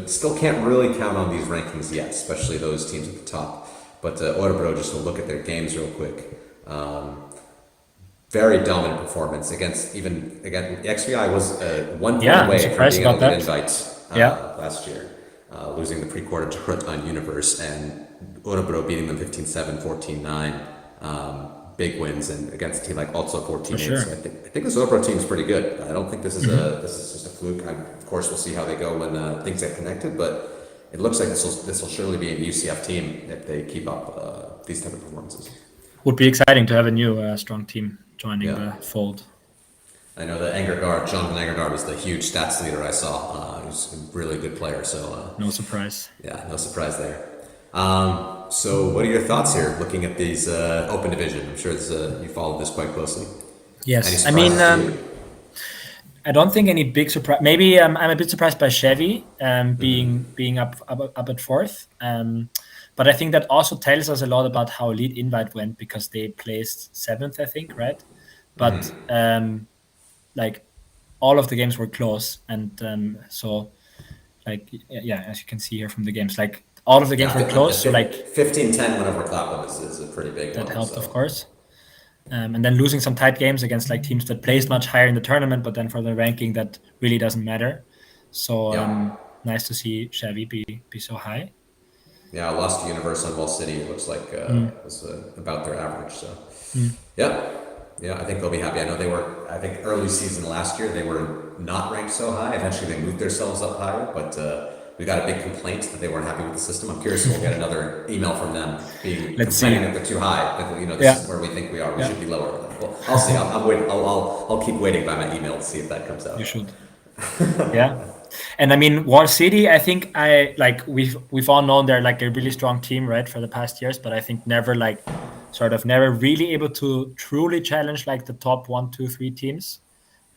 still can't really count on these rankings yet, especially those teams at the top. But Örebro, just to look at their games real quick. Very dominant performance again. XVI was 1 point away from being able to invite last year, losing the pre-quarter to Grut on Universe, and Örebro beating them 15-7, 14-9. Big wins, and against a team like also 14-8. Sure. So I think this Örebro team is pretty good. I don't think this is just a fluke. Of course, we'll see how they go when things get connected, but it looks like this will surely be a UCF team if they keep up these type of performances. Would be exciting to have a new strong team joining the fold. I know that Jonathan Angergaard was the huge stats leader I saw. He was a really good player, so... no surprise. Yeah, no surprise there. So what are your thoughts here, looking at these Open Division? I'm sure you followed this quite closely. Yes, I mean, I don't think any big surprise. Maybe I'm a bit surprised by Chevy being up at 4th. But I think that also tells us a lot about how Elite Invite went, because they placed 7th, I think, right? But all of the games were close, and so like as you can see here from the games, like all of the games were close. So like 15-10 win over Clapham is a pretty big that one. helped, So. of course. And then losing some tight games against like teams that placed much higher in the tournament, but then for the ranking that really doesn't matter. So nice to see Xavi be so high. Yeah, lost to Universe on Wall City. It looks like was about their average. So yeah, I think they'll be happy. I know they were. I think early season last year they were not ranked so high. Eventually they moved themselves up higher, but we got a big complaint that they weren't happy with the system. I'm curious if we'll get another email from them complaining that they're too high. That, this is where we think we are. We should be lower. Well, I'll see. I'm waiting. I'll keep waiting by my email to see if that comes out. You should. Yeah. And I mean, Wall City, I think we've all known they're like a really strong team, right, for the past years, but I think never really able to truly challenge like the top 1, 2, 3 teams.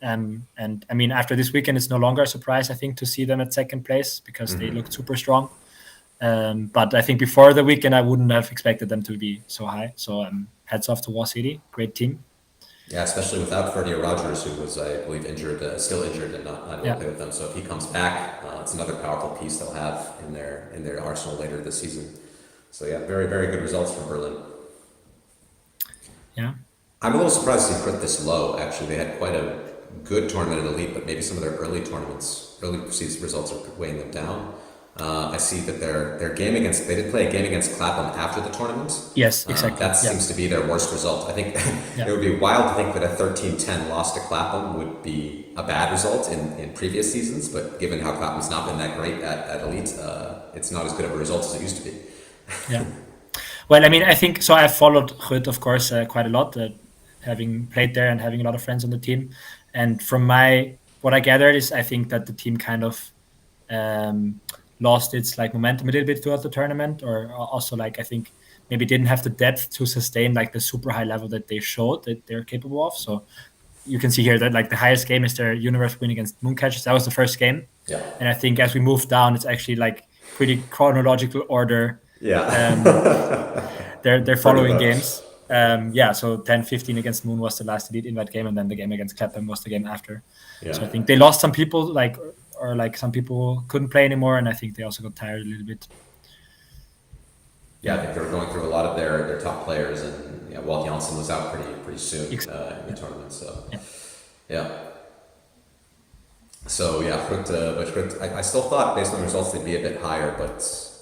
And I mean, after this weekend, it's no longer a surprise, I think, to see them at second place because they looked super strong. But I think before the weekend, I wouldn't have expected them to be so high. So hats off to Wall City, great team. Yeah, especially without Freddie Rogers, who was, I believe, still injured and not able to play with them. So if he comes back, it's another powerful piece they'll have in their arsenal later this season. So yeah, very, very good results from Berlin. Yeah. I'm a little surprised to see Crit this low, actually. They had quite a good tournament in Elite, but maybe some of their early season results are weighing them down. I see that they did play a game against Clapham after the tournament. Yes, exactly. That seems to be their worst result. I think it would be wild to think that a 13-10 loss to Clapham would be a bad result in previous seasons, but given how Clapham's not been that great at Elite, it's not as good of a result as it used to be. Yeah. Well, I mean, I think so. I've followed Gut, of course, quite a lot, having played there and having a lot of friends on the team. And from what I gathered is, I think that the team kind of lost its like momentum a little bit throughout the tournament, or also like I think maybe didn't have the depth to sustain like the super high level that they showed that they're capable of. So you can see here that like the highest game is their Universe win against Mooncatchers. That was the first game. Yeah. And I think as we move down, it's actually like pretty chronological order. Yeah. They're following games. So 10-15 against Moon was the last Elite Invite game, and then the game against Clapham was the game after. Yeah. So I think they lost some people, or some people couldn't play anymore, and I think they also got tired a little bit. Yeah, I think they were going through a lot of their top players, and Walt Janssen was out pretty soon in the tournament. So So Gut, I still thought based on the results they'd be a bit higher, but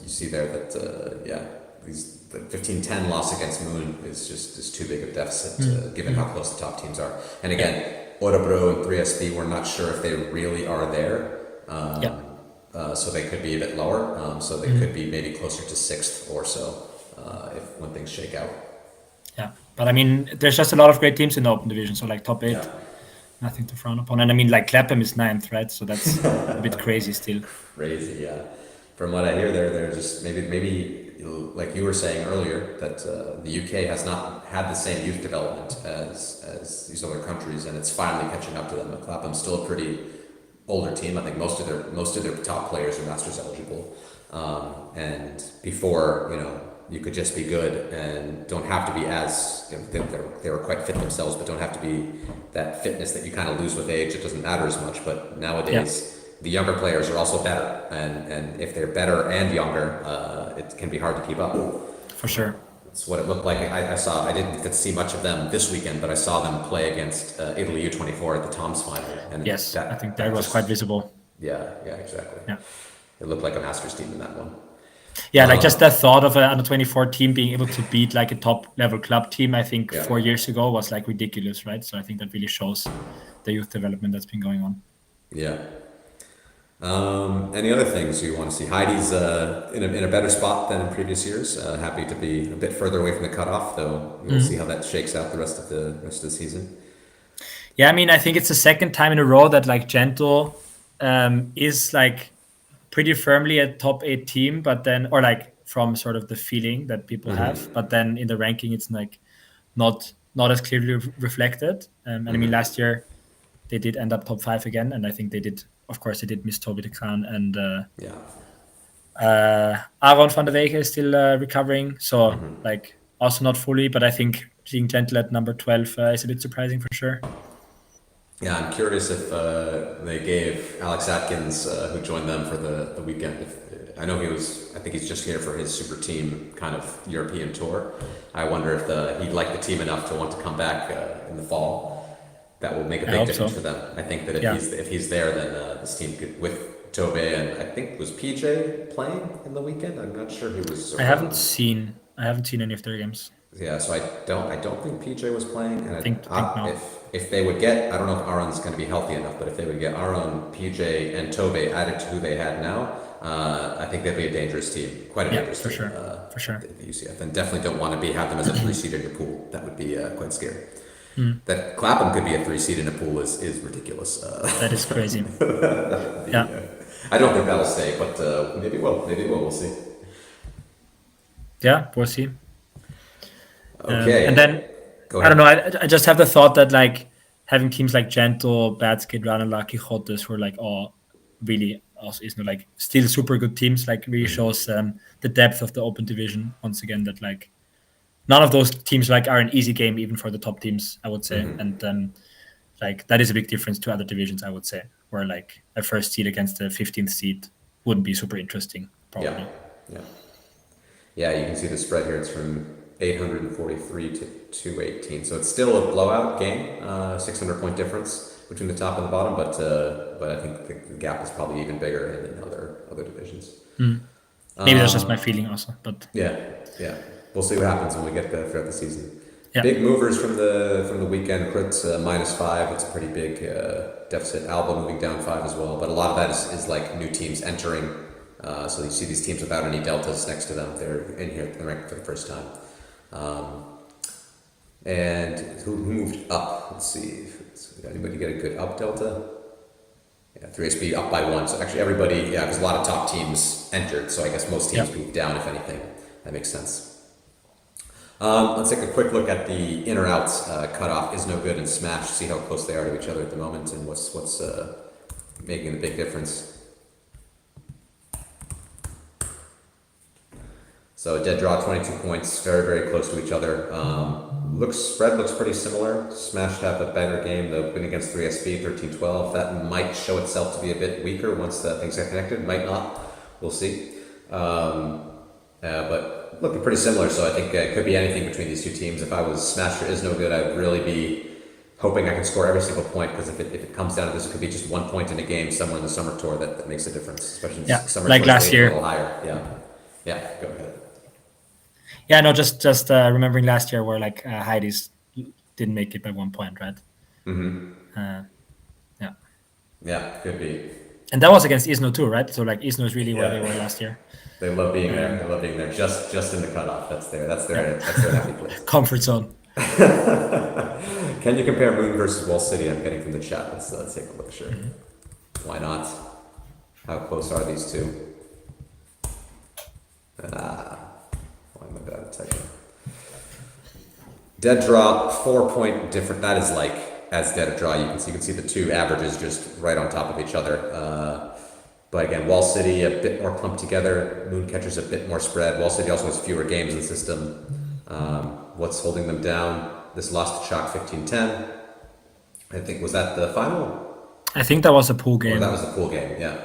you see there that the 15-10 loss against Moon is too big a deficit given how close the top teams are. And again, Örebro and 3SB, we're not sure if they really are there. So they could be a bit lower. So they could be maybe closer to 6th or so when things shake out. Yeah, but I mean, there's just a lot of great teams in the Open Division. So like top 8, nothing to frown upon. And I mean, like Clapham is 9th, right? So that's a bit crazy still. Crazy, yeah. From what I hear, they're just maybe like you were saying earlier that the UK has not had the same youth development as these other countries, and it's finally catching up to them. But Clapham's still a pretty older team. I think most of their top players are Masters eligible, and before you could just be good and don't have to be as they were quite fit themselves, but don't have to be that fitness that you kind of lose with age. It doesn't matter as much. But nowadays, the younger players are also better, and if they're better and younger, it can be hard to keep up. For sure. That's what it looked like. I didn't get to see much of them this weekend, but I saw them play against Italy U24 at the Tom's final. And yes, I think that was quite visible. Yeah, exactly. Yeah. It looked like a Masters team in that one. Yeah, like just that thought of an under-24 team being able to beat like a top-level club team, I think 4 years ago was like ridiculous, right? So I think that really shows the youth development that's been going on. Yeah. Any other things you want to see? Heidi's in a better spot than in previous years. Happy to be a bit further away from the cutoff, though. We'll see how that shakes out the rest of the season. Yeah, I mean, I think it's the second time in a row that like Gento is like pretty firmly a top 8 team, but then, or like from sort of the feeling that people have, but then in the ranking it's like not as clearly reflected. And I mean, last year they did end up top 5 again, and I think they did. Of course, they did miss Toby the Clown, and Aaron van der Wegen is still recovering, so like also not fully. But I think seeing Gentle at number 12 is a bit surprising for sure. Yeah, I'm curious if they gave Alex Atkins, who joined them for the weekend. I know I think he's just here for his super team kind of European tour. I wonder if he'd like the team enough to want to come back in the fall. That will make a I big hope difference so. for them. I think that Yeah. if he's there, then this team could, with Tobe and I think was PJ playing in the weekend. I'm not sure who was I haven't around. seen any of their games. Yeah, so I don't think PJ was playing, and Think not. if they would get, I don't know if Aaron's going to be healthy enough, but if they would get Aaron, PJ, and Tobe added to who they had now, I think they'd be a dangerous team, quite a Yeah, dangerous for team. sure. For sure. The UCF, and definitely don't want to have them as a 3 seed in your pool. That would be quite scary. That Clapham could be a 3 seed in a pool is ridiculous. That is crazy. Yeah. I don't think that'll stay, but maybe it will. Maybe it will. We'll see. Yeah, we'll see. Okay. And then Go I don't ahead. know. I just have the thought that like having teams like Gento, Batskid, Ranelagh, Quixotes were like all really also is like still super good teams. Like really shows the depth of the open division once again. That like none of those teams like are an easy game even for the top teams. I would say, and like that is a big difference to other divisions. I would say where like a first seed against a 15th seed wouldn't be super interesting. Probably. Yeah. Yeah. Yeah, you can see the spread here. It's from 843 to 218. So it's still a blowout game, 600-point difference between the top and the bottom, but I think the gap is probably even bigger in other divisions. Maybe that's just my feeling also, but Yeah. We'll see what happens when we get throughout the season. Yeah. Big movers from the weekend. Crits -5. It's a pretty big deficit. Alba moving down 5 as well, but a lot of that is like new teams entering. So you see these teams without any deltas next to them. They're in here, they're ranked for the first time. And who moved up? Let's see. Did anybody get a good up delta? Yeah, 3SB up by 1. So actually everybody, there's a lot of top teams entered. So I guess most teams moved down, if anything. That makes sense. Let's take a quick look at the in or out cutoff. Is no good and smash. See how close they are to each other at the moment and what's making the big difference. So a dead draw, 22 points, very, very close to each other. Spread looks pretty similar. Smash to have a better game. The win against 3SB, 13-12. That might show itself to be a bit weaker once things get connected. Might not. We'll see. But looking pretty similar, so I think it could be anything between these two teams. If I was Smash or Is no good, I would really be hoping I can score every single point, because if it comes down to this, it could be just 1 point in a game somewhere in the summer tour that makes a difference, especially in summer like tours, last they year. a little higher. Yeah, go ahead. Yeah, no, just remembering last year where like Heidi's didn't make it by 1 point, right? Yeah, could be. And that was against Isno too, right? So like Isno is really where they were last year. They love being there. They love being there. Just in the cutoff. That's their happy place. Comfort zone. Can you compare Moon versus Wall City? I'm getting from the chat. Let's take a look. Sure. Why not? How close are these two? Why am I bad at typing? Dead draw, 4 point different. That is like as dead a draw. You can see the two averages just right on top of each other. But again, Wall City a bit more clumped together. Mooncatcher's a bit more spread. Wall City also has fewer games in the system. What's holding them down? This loss to Chalk 15-10. I think, was that the final? I think that was a pool game. Or that was the pool game. Yeah.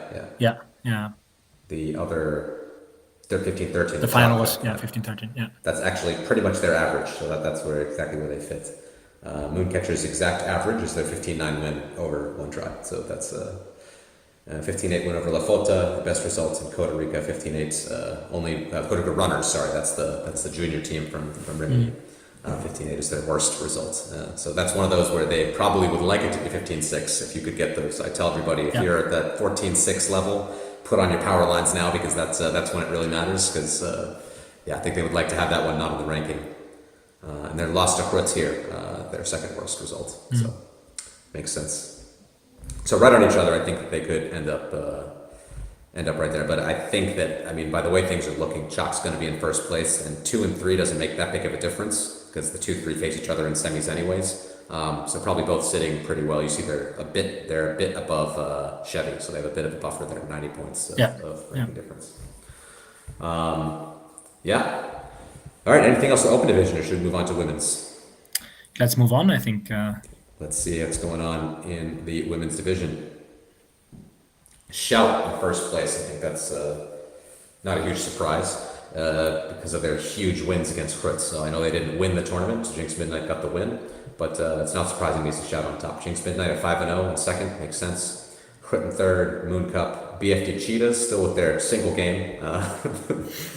The other, they're 15-13. The final was 15-13. Yeah. That's actually pretty much their average. So that's exactly where they fit. Mooncatcher's exact average is their 15-9 win over one try. So that's 15-8 win over La Fota. The best results in Costa Rica, 15-8. Only Costa Rica Runners. Sorry, that's the junior team from Rimini. 15-8 is their worst result. So that's one of those where they probably would like it to be 15-6 if you could get those. I tell everybody, if you're at that 14-6 level, put on your power lines now, because that's when it really matters. Because I think they would like to have that one not in the ranking. And they're lost to Krutz here, their second worst result. So makes sense. So right on each other, I think that they could end up right there. But I think that, I mean, by the way things are looking, Chalk's going to be in first place, and 2 and 3 doesn't make that big of a difference, because the 2-3 face each other in semis anyways. So probably both sitting pretty well. You see they're a bit above Chevy, so they have a bit of a buffer there, 90 points of ranking difference. All right, anything else for open division, or should we move on to women's? Let's move on. I think let's see what's going on in the women's division. Shout in first place. I think that's not a huge surprise because of their huge wins against Fritz. So I know they didn't win the tournament. Jinx Midnight got the win, but it's not surprising to see Shout on top. Jinx Midnight at 5-0 in second, makes sense. Crit in third, Moon Cup. BFD Cheetahs still with their single game. I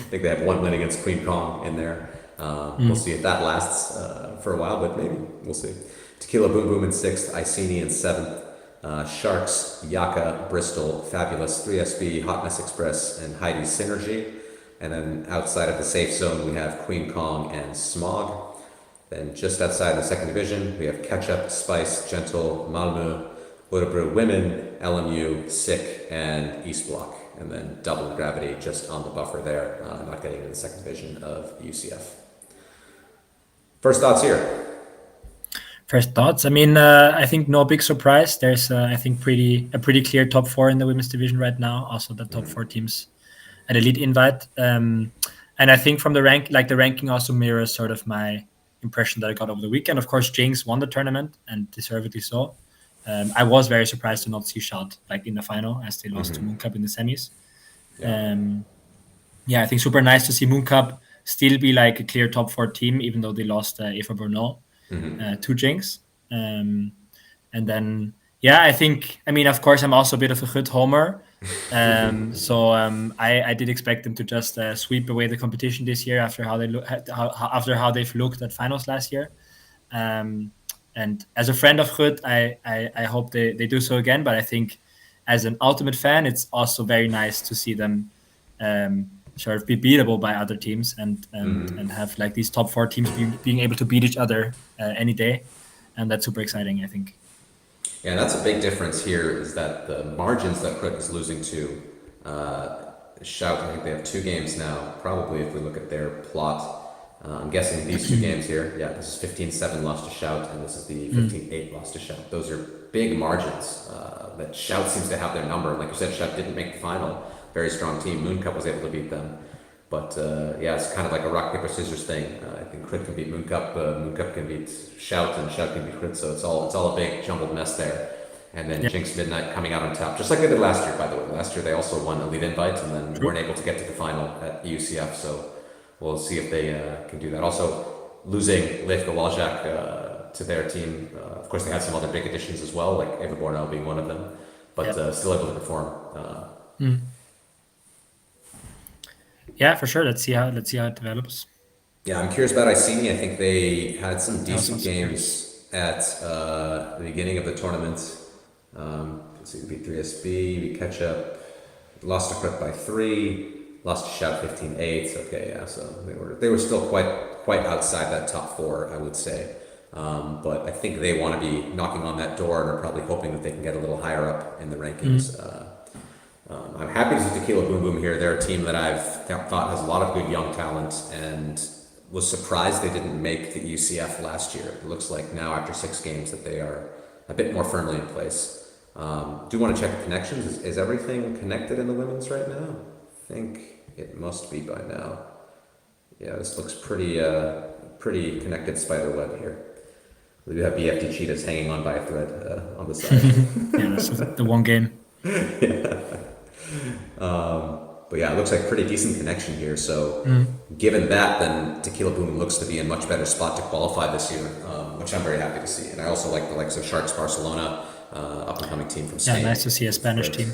think they have one win against Queen Kong in there. We'll see if that lasts for a while, but maybe we'll see. Tequila Boom Boom in sixth, Iceni in seventh. Sharks, Yaka, Bristol, Fabulous, 3SB, Hotness Express, and Heidi Synergy. And then outside of the safe zone, we have Queen Kong and Smog. Then just outside the second division, we have Ketchup, Spice, Gentle, Malmö, Örebro Women, LMU, Sick, and East Block. And then Double Gravity just on the buffer there, not getting into the second division of EUCF. First thoughts here. First thoughts. I mean, I think no big surprise. There's, I think, a pretty clear top four in the women's division right now. Also, the top four teams at Elite Invite. And I think from the ranking also mirrors sort of my impression that I got over the weekend. Of course, Jinx won the tournament and deservedly so. I was very surprised to not see Shout in the final as they lost to Moon Cup in the semis. I think super nice to see Moon Cup still be a clear top four team, even though they lost Eva Bernal. To Jinx. And then, I think, of course, I'm also a bit of a good homer. So I did expect them to just sweep away the competition this year after how they've looked at finals last year. And as a friend of Gut, I hope they do so again. But I think as an Ultimate fan, it's also very nice to see them sort of be beatable by other teams and have these top four teams being able to beat each other any day, and that's super exciting, I think. Yeah, that's a big difference here is that the margins that Crit is losing to Shout, I think they have 2 games now, probably if we look at their plot. I'm guessing these 2 games here, this is 15-7 loss to Shout, and this is the 15-8 loss to Shout. Those are big margins that Shout seems to have their number. Like you said, Shout didn't make the final. Very strong team. Moon Cup was able to beat them. But it's kind of like a rock, paper, scissors thing. I think Crit can beat Moon Cup can beat Shout, and Shout can beat Crit. So it's all a big jumbled mess there. And then Jinx Midnight coming out on top, just like they did last year, by the way. Last year they also won Elite Invite and then weren't able to get to the final at EUCF. So we'll see if they can do that. Also, losing Leif Waljak to their team. Of course, they had some other big additions as well, like Eva Bornau being one of them. But still able to perform. Yeah, for sure. Let's see how it develops. Yeah, I'm curious about Iceni. I think they had some decent games at the beginning of the tournament. Let's see, we beat 3SB, we catch up, lost to Crit by 3, lost to Shout 15-8. Okay, so they were still quite outside that top 4, I would say. But I think they want to be knocking on that door and are probably hoping that they can get a little higher up in the rankings. I'm happy to see Tequila Boom Boom here. They're a team that I've thought has a lot of good young talent and was surprised they didn't make the EUCF last year. It looks like now after 6 games that they are a bit more firmly in place. Do want to check the connections. Is everything connected in the women's right now? I think it must be by now. Yeah, this looks pretty connected spider web here. We do have BFD Cheetahs hanging on by a thread on the side. That's the one game. But it looks like pretty decent connection here. So given that, then Tequila Boom looks to be in a much better spot to qualify this year, which I'm very happy to see. And I also like the likes of Sharks Barcelona, up-and-coming team from Spain. Yeah, nice to see a Spanish team.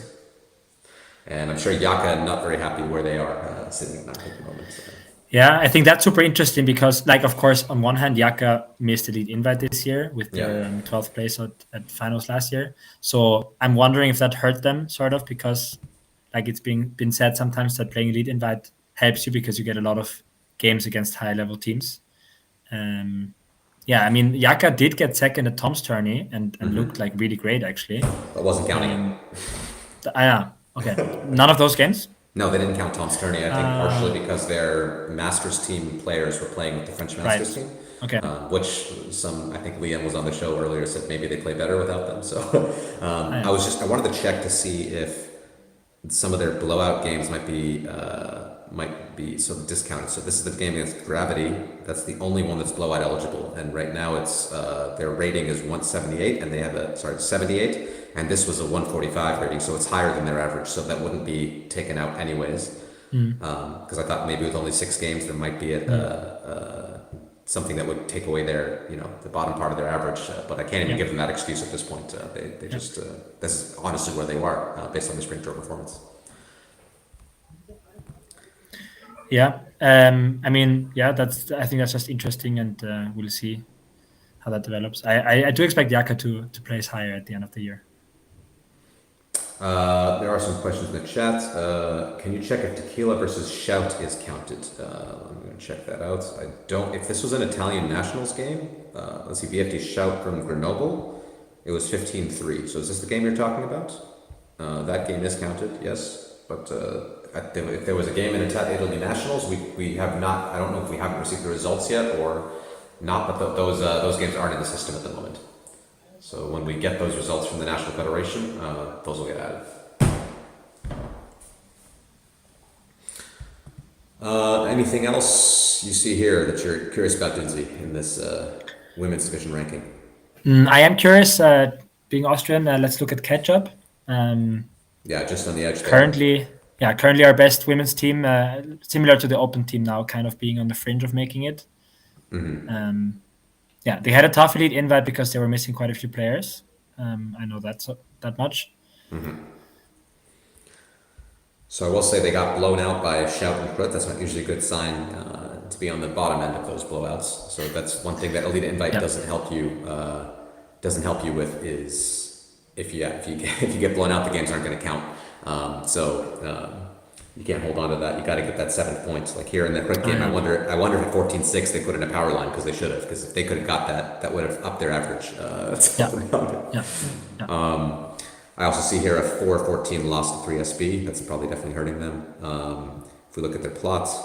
And I'm sure Yaka not very happy where they are sitting at 9 at the moment. So. Yeah, I think that's super interesting because, of course, on one hand, Yaka missed the Elite Invite this year with their 12th place at finals last year. So I'm wondering if that hurt them, sort of, because, it's been said sometimes that playing Elite Invite helps you because you get a lot of games against high-level teams. Yaka did get second at Tom's tourney and looked really great, actually. I wasn't counting. Okay. None of those games? No, they didn't count Tom's tourney. I think partially because their Masters team players were playing with the French Masters team. Okay. Which I think Liam was on the show earlier, said maybe they play better without them. So I wanted to check to see if some of their blowout games might might be sort of discounted. So this is the game against Gravity. That's the only one that's blowout eligible, and right now it's their rating is 178, and they have 78, and this was a 145 rating, so it's higher than their average. So that wouldn't be taken out anyways. Because I thought maybe with only 6 games there might be something that would take away their, the bottom part of their average. But I can't even give them that excuse at this point. They just this is honestly where they are based on the spring tour performance. Yeah, I think that's just interesting, and we'll see how that develops. I do expect Jaka to place higher at the end of the year. There are some questions in the chat. Can you check if Tequila versus Shout is counted? I'm going to check that out. I don't. If this was an Italian nationals game, let's see, VFD Shout from Grenoble, it was 15-3. So is this the game you're talking about? That game is counted, yes. But if there was a game in Italy nationals, we have not. I don't know if we haven't received the results yet or not. But those games aren't in the system at the moment. So when we get those results from the National Federation, those will get added. Anything else you see here that you're curious about, Dinzy, in this women's division ranking? I am curious. Being Austrian, let's look at Ketchup. Just on the edge. Currently our best women's team, similar to the Open team now, kind of being on the fringe of making it. Mm-hmm. They had a tough elite invite because they were missing quite a few players. I know that much. Mm-hmm. So I will say they got blown out by Shout and Krut. That's not usually a good sign to be on the bottom end of those blowouts. So that's one thing that elite invite doesn't help you with is if you get blown out, the games aren't going to count. You can't hold on to that. You got to get that 7 points. Like here in that Krut game, I wonder if at 14-6 they put in a power line because they should have. Because if they could have got that would have upped their average. I also see here a 4-14 loss to 3SB. That's probably definitely hurting them. If we look at their plots,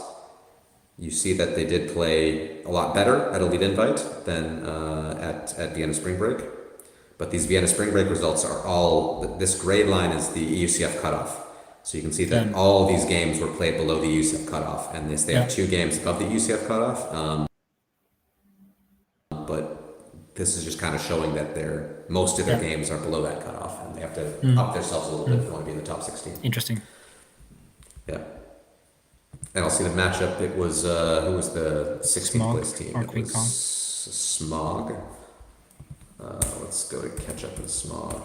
you see that they did play a lot better at Elite Invite than at Vienna Spring Break. But these Vienna Spring Break results are all, this gray line is the EUCF cutoff. So you can see that all these games were played below the EUCF cutoff, and they have 2 games above the EUCF cutoff. But this is just kind of showing that most of their games are below that cutoff, and they have to up themselves a little bit if they want to be in the top 16. Interesting. Yeah. And I'll see the matchup. It was who was the 16th place team? It was Smog. Let's go to catch up with Smog.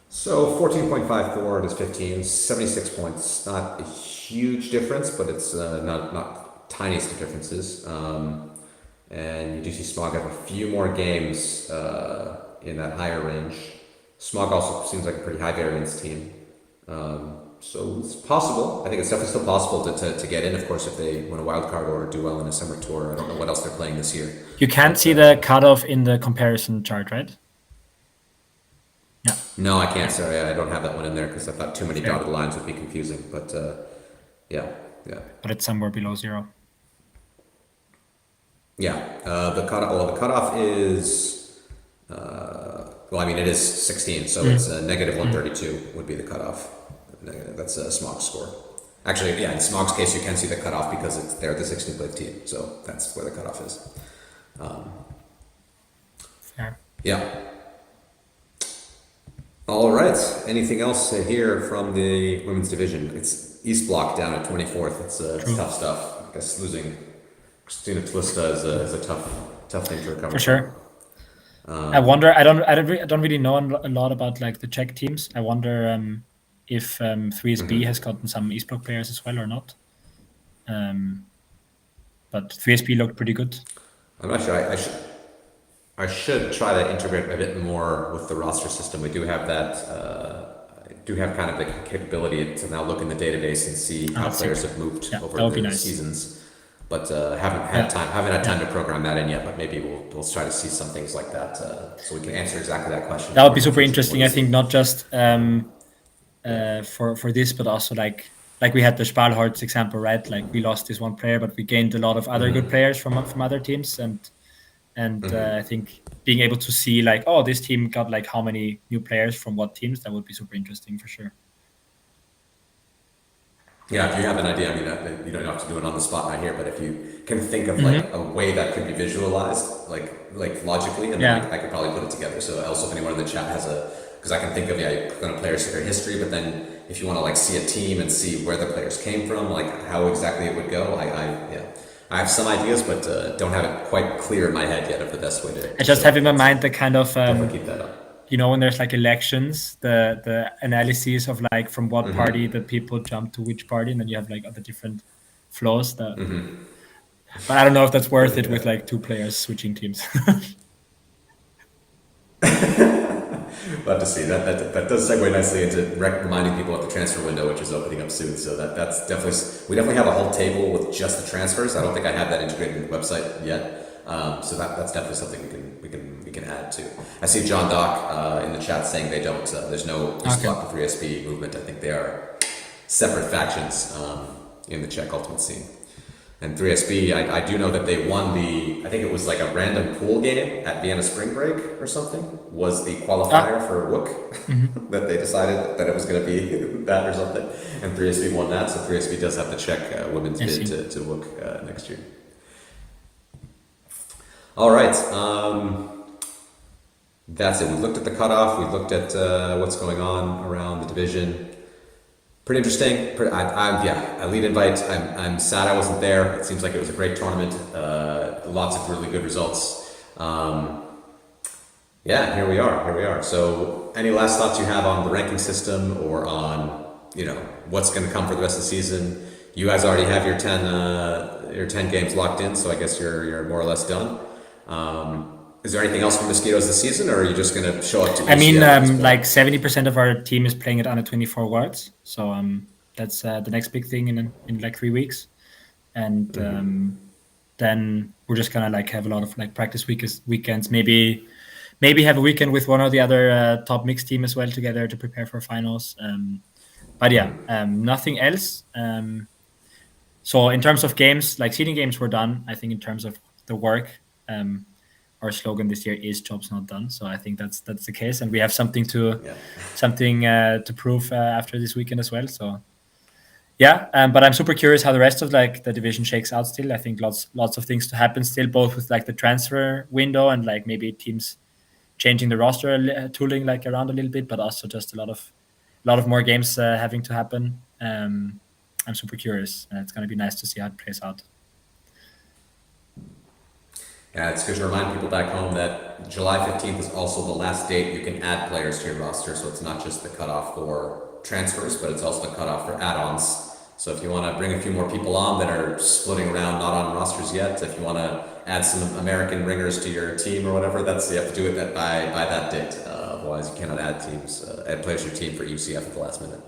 So 14.54 is 15, 76 points. Not a huge difference, but it's not tiniest of differences. And you do see Smog have a few more games in that higher range. Smog also seems like a pretty high variance team. So it's possible. I think it's definitely still possible to get in, of course, if they win a wild card or do well in a summer tour. I don't know what else they're playing this year. You can't see the cutoff in the comparison chart, right? Yeah. No, I can't. Sorry, I don't have that one in there because I thought too many dotted lines would be confusing. But yeah. But it's somewhere below 0. Yeah. The cutoff is it is 16, so it's negative 132 would be the cutoff. That's a Smog score. Actually, in Smog's case, you can see the cutoff because they're the 16th place team, so that's where the cutoff is. Fair. Yeah. All right. Anything else here from the women's division? It's East Block down at 24th. It's tough stuff. I guess losing Christina Tlista is a tough thing to recover. For sure. I wonder. I don't really know a lot about like the Czech teams. I wonder if 3SB has gotten some East Block players as well or not. But 3SB looked pretty good. I'm not sure. I should try to integrate a bit more with the roster system. We do have that. Do have kind of the capability to now look in the database and see how players have moved over the seasons. But haven't had time to program that in yet. But maybe we'll try to see some things like that so we can answer exactly that question. That would be super interesting. I think not just for this, but also like we had the Spalhorts example, right? Like we lost this one player, but we gained a lot of other good players from other teams, and And I think being able to see like, oh, this team got like how many new players from what teams, that would be super interesting for sure. Yeah, if you have an idea, I mean, you don't have to do it on the spot right here, but if you can think of like a way that could be visualized, like logically, and then I could probably put it together. So also, if anyone in the chat has because I can think of you click on a player's their history, but then if you want to like see a team and see where the players came from, like how exactly it would go, I have some ideas, but don't have it quite clear in my head yet of the best way to. I just have in my mind the kind of definitely keep that up. you know, when there's like elections, the analyses of like from what party the people jump to which party, and then you have like other different flows that. But I don't know if that's worth it with like 2 players switching teams. We'll have to see. That does segue nicely into reminding people of the transfer window, which is opening up soon. So that's definitely, we definitely have a whole table with just the transfers. I don't think I have that integrated in the website yet. So that's definitely something we can add to. I see John Doc in the chat saying they don't. There's no block the 3SB movement. I think they are separate factions in the Czech Ultimate scene. And 3SB, I do know that they won I think it was like a random pool game at Vienna Spring Break or something, was the qualifier for WUC, that they decided that it was going to be that or something. And 3SB won that, so 3SB does have to check women's bid to WUC next year. All right, that's it. We looked at the cutoff, we looked at what's going on around the division. Pretty interesting. Elite invite. I'm sad I wasn't there. It seems like it was a great tournament. Lots of really good results. Here we are. So, any last thoughts you have on the ranking system or on what's going to come for the rest of the season? You guys already have your 10 games locked in, so I guess you're more or less done. Is there anything else for Mosquitos this season, or are you just going to show up to EUCF? I mean, like 70% of our team is playing at under 24 worlds. So that's the next big thing in like 3 weeks. And then we're just going to like have a lot of like practice weekends. Maybe have a weekend with one or the other top mixed team as well together to prepare for finals. Nothing else. So in terms of games, like seeding games were done. I think in terms of the work, our slogan this year is "Jobs Not Done." So I think that's the case, and we have something to prove after this weekend as well. So but I'm super curious how the rest of like the division shakes out. Still, I think lots of things to happen still, both with like the transfer window and like maybe teams changing the roster tooling like around a little bit, but also just a lot of more games having to happen. I'm super curious, and it's going to be nice to see how it plays out. Yeah, it's good to remind people back home that July 15th is also the last date you can add players to your roster. So it's not just the cutoff for transfers, but it's also the cutoff for add-ons. So if you want to bring a few more people on that are splitting around, not on rosters yet, if you want to add some American ringers to your team or whatever, you have to do it by that date. Otherwise, you cannot add players to your team for EUCF at the last minute.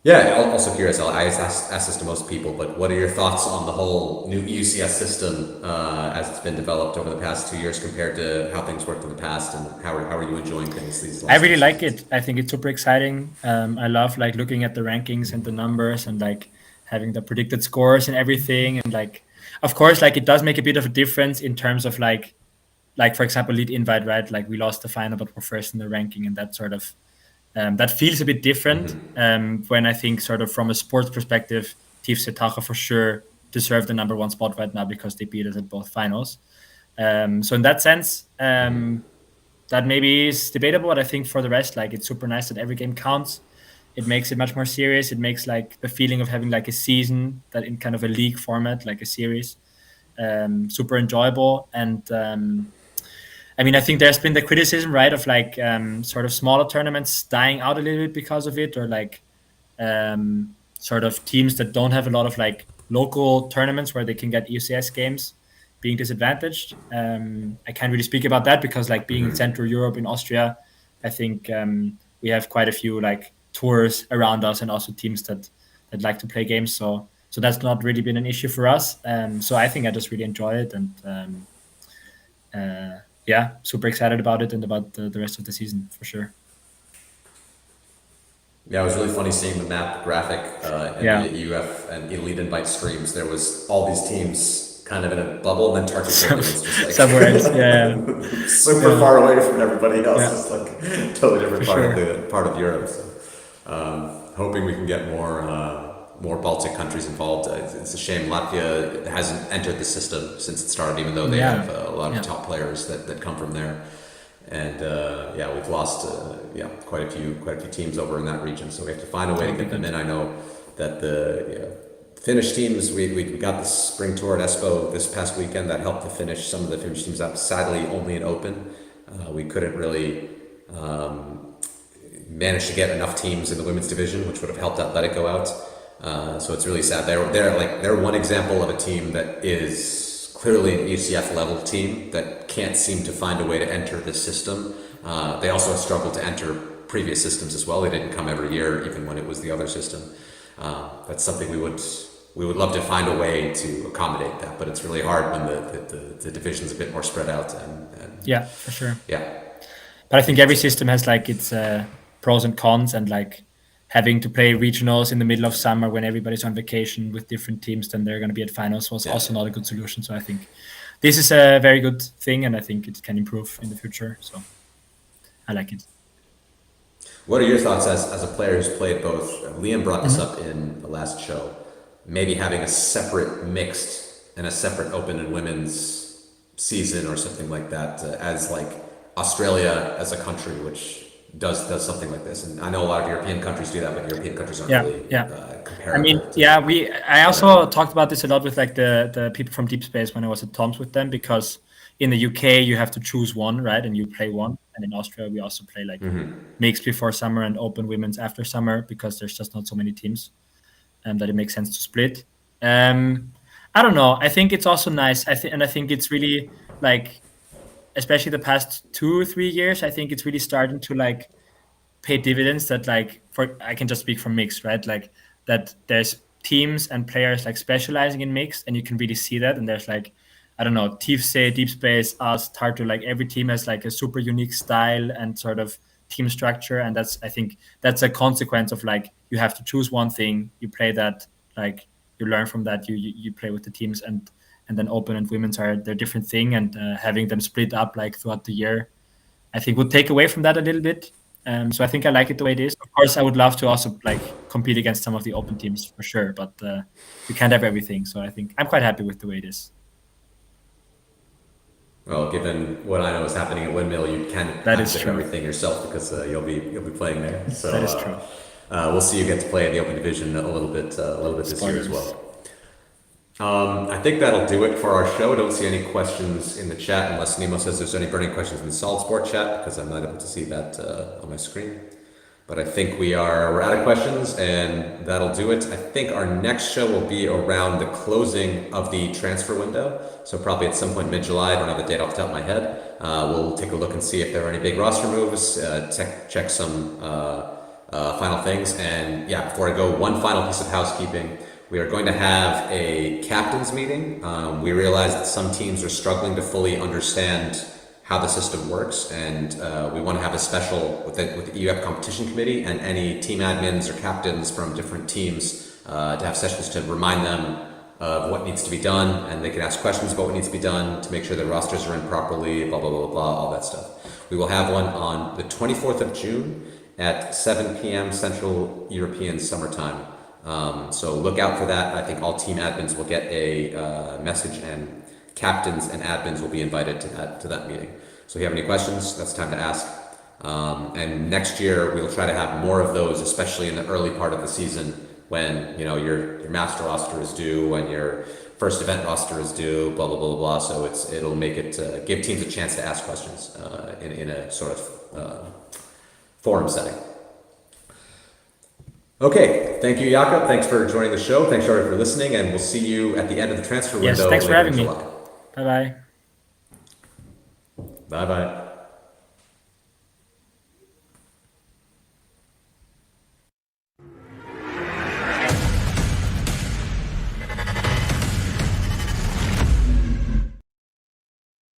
Also curious, I asked this to most people, but what are your thoughts on the whole new EUCF system as it's been developed over the past 2 years compared to how things worked in the past, and how are you enjoying things these last I really like it. I think it's super exciting. I love like looking at the rankings and the numbers and like having the predicted scores and everything. And like, of course, like it does make a bit of a difference in terms of like for example, lead invite, right? Like we lost the final, but we're first in the ranking, and that sort of that feels a bit different when I think sort of from a sports perspective, TIF Setacha for sure deserve the #1 spot right now because they beat us at both finals. So in that sense, that maybe is debatable, but I think for the rest, like it's super nice that every game counts. It makes it much more serious. It makes like the feeling of having like a season that in kind of a league format, like a series, super enjoyable. And I mean, I think there's been the criticism, right, of like sort of smaller tournaments dying out a little bit because of it, or like sort of teams that don't have a lot of like local tournaments where they can get EUCS games being disadvantaged. I can't really speak about that because like being in Central Europe, in Austria, I think we have quite a few like tours around us and also teams that like to play games. So that's not really been an issue for us. So I think I just really enjoy it, and super excited about it and about the rest of the season for sure. Yeah, it was really funny seeing the map graphic in the EUF and Elite Invite streams. There was all these teams kind of in a bubble, and then Turkish rugby was just like somewhere else. Yeah. super far away from everybody else. Yeah. It's like totally different For part of Europe. So, hoping we can get more Baltic countries involved. It's a shame Latvia hasn't entered the system since it started, even though they have a lot of top players that come from there. And we've lost quite a few teams over in that region. So we have to find a way to get them in. I know that the Finnish teams, we got the spring tour at Espoo this past weekend that helped some of the Finnish teams out. Sadly, only in open. We couldn't really manage to get enough teams in the women's division, which would have helped Atletico out. So it's really sad. They're one example of a team that is clearly an EUCF level team that can't seem to find a way to enter this system. They also struggled to enter previous systems as well. They didn't come every year, even when it was the other system. That's something we would love to find a way to accommodate that, but it's really hard when the division's a bit more spread out. And yeah, for sure. Yeah. But I think every system has like its pros and cons, and like having to play regionals in the middle of summer when everybody's on vacation with different teams, then they're going to be at finals was also not a good solution. So I think this is a very good thing, and I think it can improve in the future. So I like it. What are your thoughts as a player who's played both? Liam brought this up in the last show, maybe having a separate mixed and a separate open and women's season or something like that, as like Australia as a country, which does something like this. And I know a lot of European countries do that, but European countries aren't really comparable. I mean, I also talked about this a lot with like the people from Deep Space when I was at Tom's with them, because in the UK you have to choose one, right? And you play one. And in Austria we also play like mixed before summer and open women's after summer, because there's just not so many teams, and that it makes sense to split. I don't know. I think it's also nice. I think it's really like, especially the past 2 or 3 years, I think it's really starting to like pay dividends that like, I can just speak from mixed, right? Like that there's teams and players like specializing in mixed, and you can really see that. And there's like, I don't know, TFC, Deep Space, us, Tartu, like every team has like a super unique style and sort of team structure. And I think that's a consequence of like, you have to choose one thing, you play that, like you learn from that, you play with the teams, and then open and women's are their different thing, and having them split up like throughout the year, I think would take away from that a little bit. So I think I like it the way it is. Of course, I would love to also like compete against some of the open teams for sure, but we can't have everything. So I think I'm quite happy with the way it is. Well, given what I know is happening at Windmill, you can have everything yourself, because you'll be playing there. So that is true. We'll see you get to play in the open division a little bit this year as well. I think that'll do it for our show. I don't see any questions in the chat, unless Nemo says there's any burning questions in the Solid Sport chat, because I'm not able to see that on my screen. But I think we're out of questions, and that'll do it. I think our next show will be around the closing of the transfer window, so probably at some point mid-July. I don't have the date off the top of my head. We'll take a look and see if there are any big roster moves, check some final things. And yeah, before I go, one final piece of housekeeping. We are going to have a captain's meeting. We realize that some teams are struggling to fully understand how the system works, and we want to have a special with the EUF competition committee and any team admins or captains from different teams to have sessions to remind them of what needs to be done, and they can ask questions about what needs to be done to make sure the rosters are in properly, blah, blah, blah, blah, all that stuff. We will have one on the 24th of June at 7 p.m. Central European Summertime. So look out for that. I think all team admins will get a message, and captains and admins will be invited to that meeting. So if you have any questions, that's the time to ask. And next year we'll try to have more of those, especially in the early part of the season when your master roster is due, when your first event roster is due, blah blah blah blah. So it'll make it give teams a chance to ask questions in a sort of forum setting. Okay, thank you, Jakob. Thanks for joining the show. Thanks, everybody, for listening, and we'll see you at the end of the transfer window. Yes, thanks for having me. Bye-bye. Bye-bye.